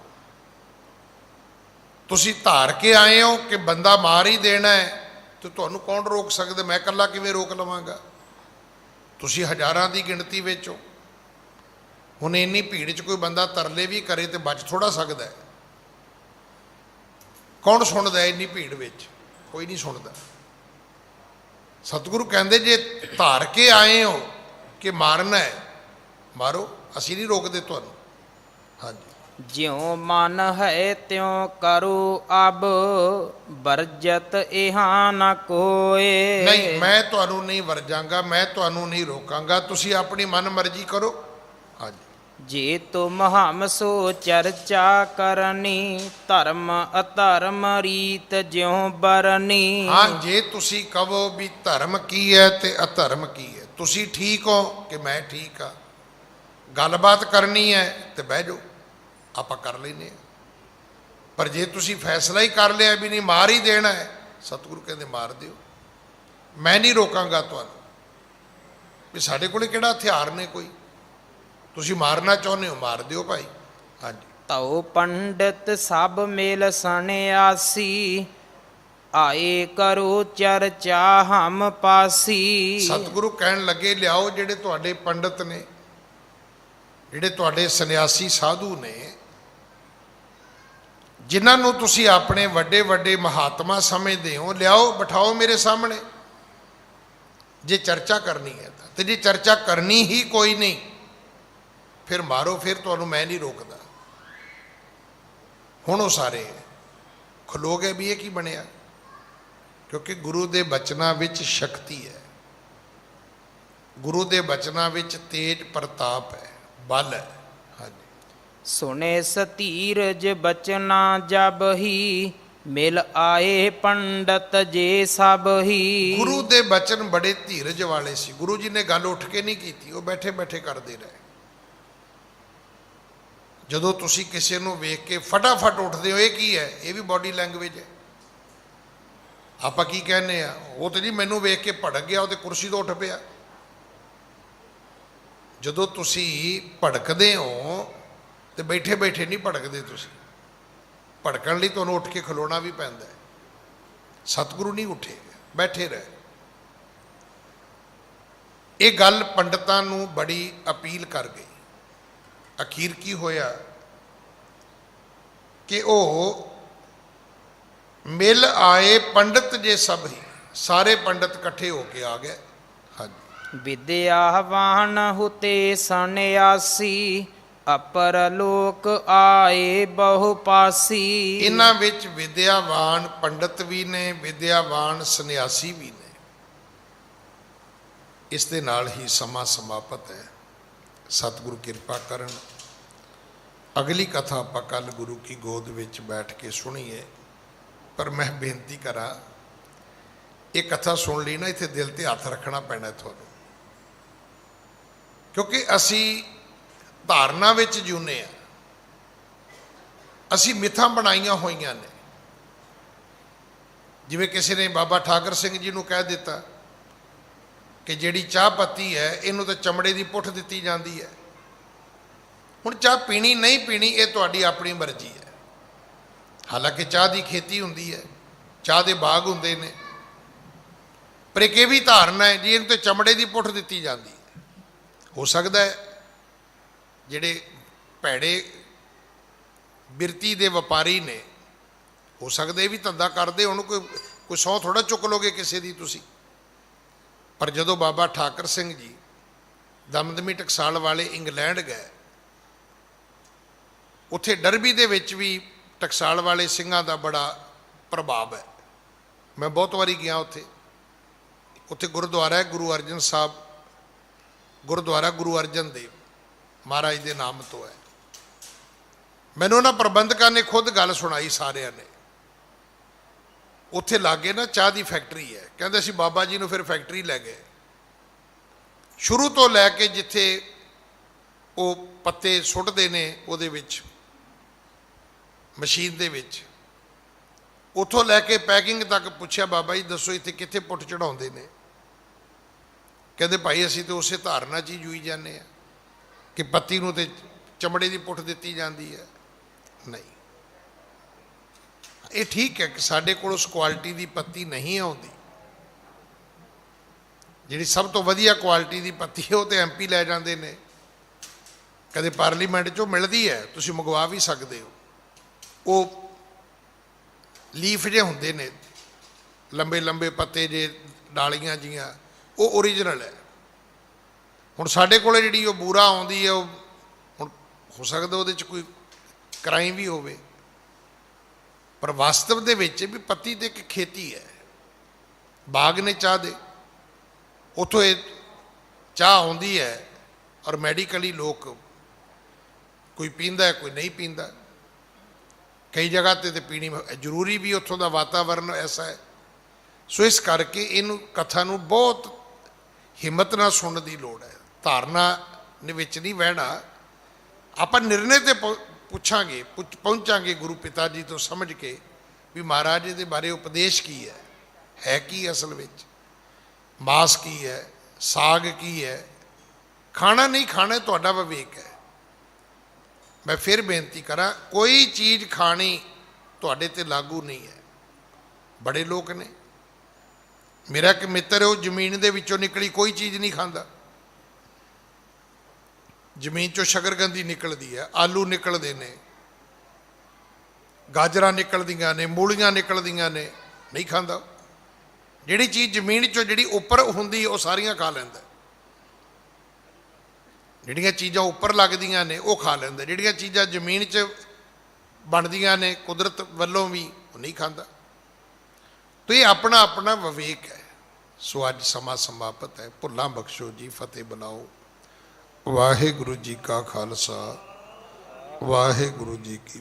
ਤੁਸੀਂ ਧਾਰ ਕੇ ਆਏ ਹੋ ਕਿ ਬੰਦਾ ਮਾਰ ਹੀ ਦੇਣਾ ਹੈ, ਤੇ ਤੁਹਾਨੂੰ ਕੌਣ ਰੋਕ ਸਕਦਾ? ਮੈਂ ਇਕੱਲਾ ਕਿਵੇਂ ਰੋਕ ਲਵਾਂਗਾ? ਤੁਸੀਂ ਹਜ਼ਾਰਾਂ ਦੀ ਗਿਣਤੀ ਵਿੱਚ ਹੋ। ਹੁਣ ਇੰਨੀ ਭੀੜ 'ਚ ਕੋਈ ਬੰਦਾ ਤਰਲੇ ਵੀ ਕਰੇ ਤੇ ਬਚ ਥੋੜਾ ਸਕਦਾ ਹੈ? ਕੌਣ ਸੁਣਦਾ ਹੈ ਇੰਨੀ ਭੀੜ ਵਿੱਚ? ਕੋਈ ਨਹੀਂ ਸੁਣਦਾ। ਸਤਿਗੁਰੂ ਕਹਿੰਦੇ ਜੇ ਧਾਰ ਕੇ ਆਏ ਹੋ ਕਿ ਮਾਰਨਾ ਹੈ, ਮਾਰੋ, ਅਸੀਂ ਨਹੀਂ ਰੋਕਦੇ ਤੁਹਾਨੂੰ। ਹਾਂਜੀ। ਜਿਉ ਮਨ ਹੈ ਤਿਉ ਕਰੋ ਅਬ, ਵਰਜਤ ਇਹਾ ਨ ਕੋਏ। ਨਹੀਂ, ਮੈਂ ਤੁਹਾਨੂੰ ਨਹੀਂ ਵਰਜਾਂਗਾ, ਮੈਂ ਤੁਹਾਨੂੰ ਨਹੀਂ ਰੋਕਾਂਗਾ, ਤੁਸੀਂ ਆਪਣੀ ਮਨ ਮਰਜ਼ੀ ਕਰੋ। ਹਾਂਜੀ। ਜੇ ਤੁਮ ਹਮ ਸੋ ਚਰਚਾ ਕਰਨੀ, ਧਰਮ ਅਧਰਮ ਰੀਤ ਜਿਉ ਬਰਨੀ। ਹਾਂ, ਜੇ ਤੁਸੀਂ ਕਹੋ ਵੀ ਧਰਮ ਕੀ ਹੈ ਤੇ ਅਧਰਮ ਕੀ ਹੈ, ਤੁਸੀਂ ਠੀਕ ਹੋ ਕਿ ਮੈਂ ਠੀਕ ਆ, ਗੱਲਬਾਤ ਕਰਨੀ ਹੈ ਤੇ ਬਹਿ ਜਾਓ, ਆਪਾਂ ਕਰ ਲੈਂਦੇ ਹਾਂ। ਪਰ ਜੇ ਤੁਸੀਂ ਫੈਸਲਾ ਹੀ ਕਰ ਲਿਆ ਵੀ ਨਹੀਂ ਮਾਰ ਹੀ ਦੇਣਾ ਹੈ, ਸਤਿਗੁਰੂ ਕਹਿੰਦੇ ਮਾਰ ਦਿਓ, ਮੈਂ ਨਹੀਂ ਰੋਕਾਂਗਾ ਤੁਹਾਨੂੰ। ਵੀ ਸਾਡੇ ਕੋਲ ਕਿਹੜਾ ਹਥਿਆਰ ਨੇ ਕੋਈ, ਤੁਸੀਂ ਮਾਰਨਾ ਚਾਹੁੰਦੇ ਹੋ ਮਾਰ ਦਿਓ ਭਾਈ। ਹਾਂਜੀ। ਤਉ ਪੰਡਤ ਸਭ ਮੇਲ ਸਨਿਆਸੀ, ਆਏ ਕਰੋ ਚਰਚਾ ਹਮ ਪਾਸੀ। ਸਤਿਗੁਰੂ ਕਹਿਣ ਲੱਗੇ ਲਿਆਓ ਜਿਹੜੇ ਤੁਹਾਡੇ ਪੰਡਤ ਨੇ, ਜਿਹੜੇ ਤੁਹਾਡੇ ਸੰਨਿਆਸੀ ਸਾਧੂ ਨੇ, ਜਿਨ੍ਹਾਂ ਨੂੰ ਤੁਸੀਂ ਆਪਣੇ ਵੱਡੇ ਵੱਡੇ ਮਹਾਤਮਾ ਸਮਝਦੇ ਹੋ, ਲਿਆਓ ਬਿਠਾਓ ਮੇਰੇ ਸਾਹਮਣੇ, ਜੇ ਚਰਚਾ ਕਰਨੀ ਹੈ ਤਾਂ। ਤੇ ਜੇ ਚਰਚਾ ਕਰਨੀ ਹੀ ਕੋਈ ਨਹੀਂ, ਫਿਰ ਮਾਰੋ, ਫਿਰ ਤੁਹਾਨੂੰ ਮੈਂ ਨਹੀਂ ਰੋਕਦਾ। ਹੁਣ ਉਹ ਸਾਰੇ ਖਲੋ ਗਏ ਵੀ ਇਹ ਕੀ ਬਣਿਆ, ਕਿਉਂਕਿ ਗੁਰੂ ਦੇ ਬਚਨਾਂ ਵਿੱਚ ਸ਼ਕਤੀ ਹੈ, ਗੁਰੂ ਦੇ ਬਚਨਾਂ ਵਿੱਚ ਤੇਜ ਪ੍ਰਤਾਪ ਹੈ, ਬਲ ਹੈ। ਹਾਂਜੀ। ਸੁਨੇ ਸਤੀਰਜ ਬਚਨਾ ਜਬ ਹੀ, ਮਿਲ ਆਏ ਪੰਡਤ ਜੇ ਸਭ ਹੀ। ਗੁਰੂ ਦੇ ਬਚਨ ਬੜੇ ਧੀਰਜ ਵਾਲੇ ਸੀ। ਗੁਰੂ ਜੀ ਨੇ ਗੱਲ ਉੱਠ ਕੇ ਨਹੀਂ ਕੀਤੀ, ਉਹ ਬੈਠੇ ਬੈਠੇ ਕਰਦੇ ਰਹੇ। ਜਦੋਂ ਤੁਸੀਂ ਕਿਸੇ ਨੂੰ ਵੇਖ ਕੇ ਫਟਾਫਟ ਉੱਠਦੇ ਹੋ, ਇਹ ਕੀ ਹੈ? ਇਹ ਵੀ ਬਾਡੀ ਲੈਂਗੁਏਜ ਹੈ। ਆਪਾਂ ਕੀ ਕਹਿੰਦੇ ਆ, ਉਹ ਤੇ ਜੀ ਮੈਨੂੰ ਵੇਖ ਕੇ ਭੜਕ ਗਿਆ, ਉਹ ਤੇ ਕੁਰਸੀ ਤੋਂ ਉੱਠ ਪਿਆ। ਜਦੋਂ ਤੁਸੀਂ ਭੜਕਦੇ ਹੋ ਤੇ ਬੈਠੇ ਬੈਠੇ ਨਹੀਂ ਭੜਕਦੇ, ਤੁਸੀਂ ਭੜਕਣ ਲਈ ਤੁਹਾਨੂੰ ਉੱਠ ਕੇ ਖਲੋਣਾ ਵੀ ਪੈਂਦਾ ਹੈ। ਸਤਿਗੁਰੂ ਨਹੀਂ ਉੱਠੇ, ਬੈਠੇ ਰਹੇ। ਇਹ ਗੱਲ ਪੰਡਤਾਂ ਨੂੰ ਬੜੀ ਅਪੀਲ ਕਰ ਗਈ। ਅਖੀਰ ਕੀ ਹੋਇਆ ਕਿ ਉਹ ਮਿਲ ਆਏ ਪੰਡਤ ਜੇ ਸਭ ਹੀ, ਸਾਰੇ ਪੰਡਤ ਇਕੱਠੇ ਹੋ ਕੇ ਆ ਗਏ। ਹਾਂਜੀ। ਵਿਦਿਆਵਾਨ ਹੁਤੇ ਸਨਿਆਸੀ, ਅਪਰ ਲੋਕ ਆਏ ਬਹੁ ਪਾਸੀ। ਇਹਨਾਂ ਵਿੱਚ ਵਿਦਿਆਵਾਨ ਪੰਡਤ ਵੀ ਨੇ, ਵਿਦਿਆਵਾਨ ਸੰਨਿਆਸੀ ਵੀ ਨੇ। ਇਸ ਦੇ ਨਾਲ ਹੀ ਸਮਾਂ ਸਮਾਪਤ ਹੈ। ਸਤਿਗੁਰੂ ਕਿਰਪਾ ਕਰਨ, ਅਗਲੀ ਕਥਾ ਆਪਾਂ ਕੱਲ ਗੁਰੂ ਕੀ ਗੋਦ ਵਿੱਚ ਬੈਠ ਕੇ ਸੁਣੀਏ। ਪਰ ਮੈਂ ਬੇਨਤੀ ਕਰਾਂ, ਇਹ ਕਥਾ ਸੁਣ ਲਈ ਨਾ, ਇੱਥੇ ਦਿਲ ਤੇ ਹੱਥ ਰੱਖਣਾ ਪੈਣਾ ਤੁਹਾਨੂੰ, ਕਿਉਂਕਿ ਅਸੀਂ ਧਾਰਨਾ ਵਿੱਚ ਜਿਉਂਦੇ ਹਾਂ, ਅਸੀਂ ਮਿੱਥਾਂ ਬਣਾਈਆਂ ਹੋਈਆਂ ਨੇ। ਜਿਵੇਂ ਕਿਸੇ ਨੇ ਬਾਬਾ ਠਾਕਰ ਸਿੰਘ ਜੀ ਨੂੰ ਕਹਿ ਦਿੱਤਾ ਕਿ ਜਿਹੜੀ ਚਾਹ ਪੱਤੀ ਹੈ ਇਹਨੂੰ ਤਾਂ ਚਮੜੇ ਦੀ ਪੁੱਠ ਦਿੱਤੀ ਜਾਂਦੀ ਹੈ। ਹੁਣ ਚਾਹ ਪੀਣੀ ਨਹੀਂ ਪੀਣੀ ਇਹ ਤੁਹਾਡੀ ਆਪਣੀ ਮਰਜ਼ੀ ਹੈ। ਹਾਲਾਂਕਿ ਚਾਹ ਦੀ ਖੇਤੀ ਹੁੰਦੀ ਹੈ, ਚਾਹ ਦੇ ਬਾਗ ਹੁੰਦੇ ਨੇ, ਪਰ ਇੱਕ ਇਹ ਵੀ ਧਾਰਨਾ ਹੈ ਜੀ ਇਹਨੂੰ ਤਾਂ ਚਮੜੇ ਦੀ ਪੁੱਠ ਦਿੱਤੀ ਜਾਂਦੀ ਹੈ। ਹੋ ਸਕਦਾ ਹੈ ਜਿਹੜੇ ਭੈੜੇ ਬਿਰਤੀ ਦੇ ਵਪਾਰੀ ਨੇ, ਹੋ ਸਕਦਾ ਇਹ ਵੀ ਧੰਦਾ ਕਰਦੇ ਹੁਣ, ਕੋਈ ਸਹੁੰ ਥੋੜ੍ਹਾ ਚੁੱਕ ਲੋਗੇ ਕਿਸੇ ਦੀ ਤੁਸੀਂ। ਪਰ ਜਦੋਂ ਬਾਬਾ ਠਾਕਰ ਸਿੰਘ ਜੀ ਦਮਦਮੀ ਟਕਸਾਲ ਵਾਲੇ ਇੰਗਲੈਂਡ ਗਏ, ਉੱਥੇ ਡਰਬੀ ਦੇ ਵਿੱਚ ਵੀ ਟਕਸਾਲ ਵਾਲੇ ਸਿੰਘਾਂ ਦਾ ਬੜਾ ਪ੍ਰਭਾਵ ਹੈ। ਮੈਂ ਬਹੁਤ ਵਾਰੀ ਗਿਆ ਉੱਥੇ। ਉੱਥੇ ਗੁਰਦੁਆਰਾ ਹੈ ਗੁਰੂ ਅਰਜਨ ਸਾਹਿਬ, ਗੁਰਦੁਆਰਾ ਗੁਰੂ ਅਰਜਨ ਦੇਵ, ਮਹਾਰਾਜ ਦੇ ਨਾਮ ਤੋਂ ਹੈ। ਮੈਨੂੰ ਉਹਨਾਂ ਪ੍ਰਬੰਧਕਾਂ ਨੇ ਖੁਦ ਗੱਲ ਸੁਣਾਈ ਸਾਰਿਆਂ ਨੇ। ਉੱਥੇ ਲਾਗੇ ਨਾ ਚਾਹ ਦੀ ਫੈਕਟਰੀ ਹੈ, ਕਹਿੰਦੇ ਅਸੀਂ ਬਾਬਾ ਜੀ ਨੂੰ ਫਿਰ ਫੈਕਟਰੀ ਲੈ ਗਏ। ਸ਼ੁਰੂ ਤੋਂ ਲੈ ਕੇ ਜਿੱਥੇ ਉਹ ਪੱਤੇ ਸੁੱਟਦੇ ਨੇ ਉਹਦੇ ਵਿੱਚ ਮਸ਼ੀਨ ਦੇ ਵਿੱਚ, ਉੱਥੋਂ ਲੈ ਕੇ ਪੈਕਿੰਗ ਤੱਕ ਪੁੱਛਿਆ, ਬਾਬਾ ਜੀ ਦੱਸੋ ਇੱਥੇ ਕਿੱਥੇ ਪੁੱਟ ਚੜਾਉਂਦੇ ਨੇ? ਕਹਿੰਦੇ ਭਾਈ ਅਸੀਂ ਤਾਂ ਉਸੇ ਧਾਰਨਾ 'ਚ ਹੀ ਜੂਈ ਜਾਂਦੇ ਹਾਂ ਕਿ ਪੱਤੀ ਨੂੰ ਤੇ ਚਮੜੇ ਦੀ ਪੁੱਟ ਦਿੱਤੀ ਜਾਂਦੀ ਹੈ। ਨਹੀਂ, ਇਹ ਠੀਕ ਹੈ ਕਿ ਸਾਡੇ ਕੋਲ ਉਸ ਕੁਆਲਿਟੀ ਦੀ ਪੱਤੀ ਨਹੀਂ ਆਉਂਦੀ। ਜਿਹੜੀ ਸਭ ਤੋਂ ਵਧੀਆ ਕੁਆਲਿਟੀ ਦੀ ਪੱਤੀ ਹੈ ਉਹ ਤੇ MP ਲੈ ਜਾਂਦੇ ਨੇ, ਕਦੇ ਪਾਰਲੀਮੈਂਟ 'ਚੋਂ ਮਿਲਦੀ ਹੈ, ਤੁਸੀਂ ਮੰਗਵਾ ਵੀ ਸਕਦੇ ਹੋ। ਉਹ ਲੀਫ ਜਿਹੇ ਹੁੰਦੇ ਨੇ, ਲੰਬੇ ਲੰਬੇ ਪੱਤੇ ਜੇ, ਡਾਲੀਆਂ ਜੀਆਂ, ਉਹ ਓਰੀਜਨਲ ਹੈ। ਹੁਣ ਸਾਡੇ ਕੋਲ ਜਿਹੜੀ ਉਹ ਬੂਰਾ ਆਉਂਦੀ ਹੈ, ਉਹ ਹੁਣ ਹੋ ਸਕਦਾ ਉਹਦੇ 'ਚ ਕੋਈ ਕ੍ਰਾਈਮ ਵੀ ਹੋਵੇ, ਪਰ ਵਾਸਤਵ ਦੇ ਵਿੱਚ ਵੀ ਪੱਤੀ ਤੇ ਇੱਕ ਖੇਤੀ ਹੈ, ਬਾਗ ਨੇ ਚਾਹ ਦੇ, ਉੱਥੋਂ ਇਹ ਚਾਹ ਆਉਂਦੀ ਹੈ। ਔਰ ਮੈਡੀਕਲੀ ਲੋਕ ਕੋਈ ਪੀਂਦਾ, ਕੋਈ ਨਹੀਂ ਪੀਂਦਾ, ਕਈ ਜਗ੍ਹਾ ਤੇ ਪੀਣੀ ਜ਼ਰੂਰੀ ਵੀ, ਉੱਥੋਂ ਦਾ ਵਾਤਾਵਰਨ ਐਸਾ ਹੈ। ਸੋ ਇਸ ਕਰਕੇ ਇਹਨੂੰ ਕਥਾ ਨੂੰ ਬਹੁਤ ਹਿੰਮਤ ਨਾਲ ਸੁਣਨ ਦੀ ਲੋੜ ਹੈ। ਧਾਰਨਾ ਦੇ ਵਿੱਚ ਨਹੀਂ ਵਹਿਣਾ, ਆਪਾਂ ਨਿਰਣੇ ਤੇ ਪੁੱਛਾਂਗੇ, ਪਹੁੰਚਾਂਗੇ ਗੁਰੂ ਪਿਤਾ ਜੀ ਤੋਂ ਸਮਝ ਕੇ ਵੀ ਮਹਾਰਾਜ ਦੇ ਬਾਰੇ ਉਪਦੇਸ਼ ਕੀ ਹੈ ਕੀ ਅਸਲ ਵਿੱਚ, ਮਾਸ ਕੀ ਹੈ, ਸਾਗ ਕੀ ਹੈ, ਖਾਣਾ ਨਹੀਂ ਖਾਣਾ ਤੁਹਾਡਾ ਵਿਵੇਕ ਹੈ। ਮੈਂ ਫਿਰ ਬੇਨਤੀ ਕਰਾਂ, ਕੋਈ ਚੀਜ਼ ਖਾਣੀ ਤੁਹਾਡੇ ਤੇ ਲਾਗੂ ਨਹੀਂ ਹੈ। ਬੜੇ ਲੋਕ ਨੇ, ਮੇਰਾ ਇੱਕ ਮਿੱਤਰ ਹੈ, ਉਹ ਜ਼ਮੀਨ ਦੇ ਵਿੱਚੋਂ ਨਿਕਲੀ ਕੋਈ ਚੀਜ਼ ਨਹੀਂ ਖਾਂਦਾ। ਜ਼ਮੀਨ 'ਚੋਂ ਸ਼ਕਰਕੰਦੀ ਨਿਕਲਦੀ ਹੈ, ਆਲੂ ਨਿਕਲਦੇ ਨੇ, ਗਾਜਰਾਂ ਨਿਕਲਦੀਆਂ ਨੇ, ਮੂਲੀਆਂ ਨਿਕਲਦੀਆਂ ਨੇ, ਨਹੀਂ ਖਾਂਦਾ। ਜਿਹੜੀ ਚੀਜ਼ ਜ਼ਮੀਨ 'ਚੋਂ ਜਿਹੜੀ ਉੱਪਰ ਹੁੰਦੀ ਉਹ ਸਾਰੀਆਂ ਖਾ ਲੈਂਦਾ। ਜਿਹੜੀਆਂ ਚੀਜ਼ਾਂ ਉੱਪਰ ਲੱਗਦੀਆਂ ਨੇ ਉਹ ਖਾ ਲੈਂਦਾ, ਜਿਹੜੀਆਂ ਚੀਜ਼ਾਂ ਜ਼ਮੀਨ 'ਚ ਬਣਦੀਆਂ ਨੇ ਕੁਦਰਤ ਵੱਲੋਂ ਵੀ, ਉਹ ਨਹੀਂ ਖਾਂਦਾ। ਤਾਂ ਇਹ ਆਪਣਾ ਆਪਣਾ ਵਿਵੇਕ ਹੈ। ਸੋ ਅੱਜ ਸਮਾਂ ਸਮਾਪਤ ਹੈ। ਭੁੱਲਾਂ ਬਖਸ਼ੋ ਜੀ, ਫਤਿਹ ਬੁਲਾਓ। ਵਾਹਿਗੁਰੂ ਜੀ ਕਾ ਖਾਲਸਾ, ਵਾਹਿਗੁਰੂ ਜੀ ਕੀ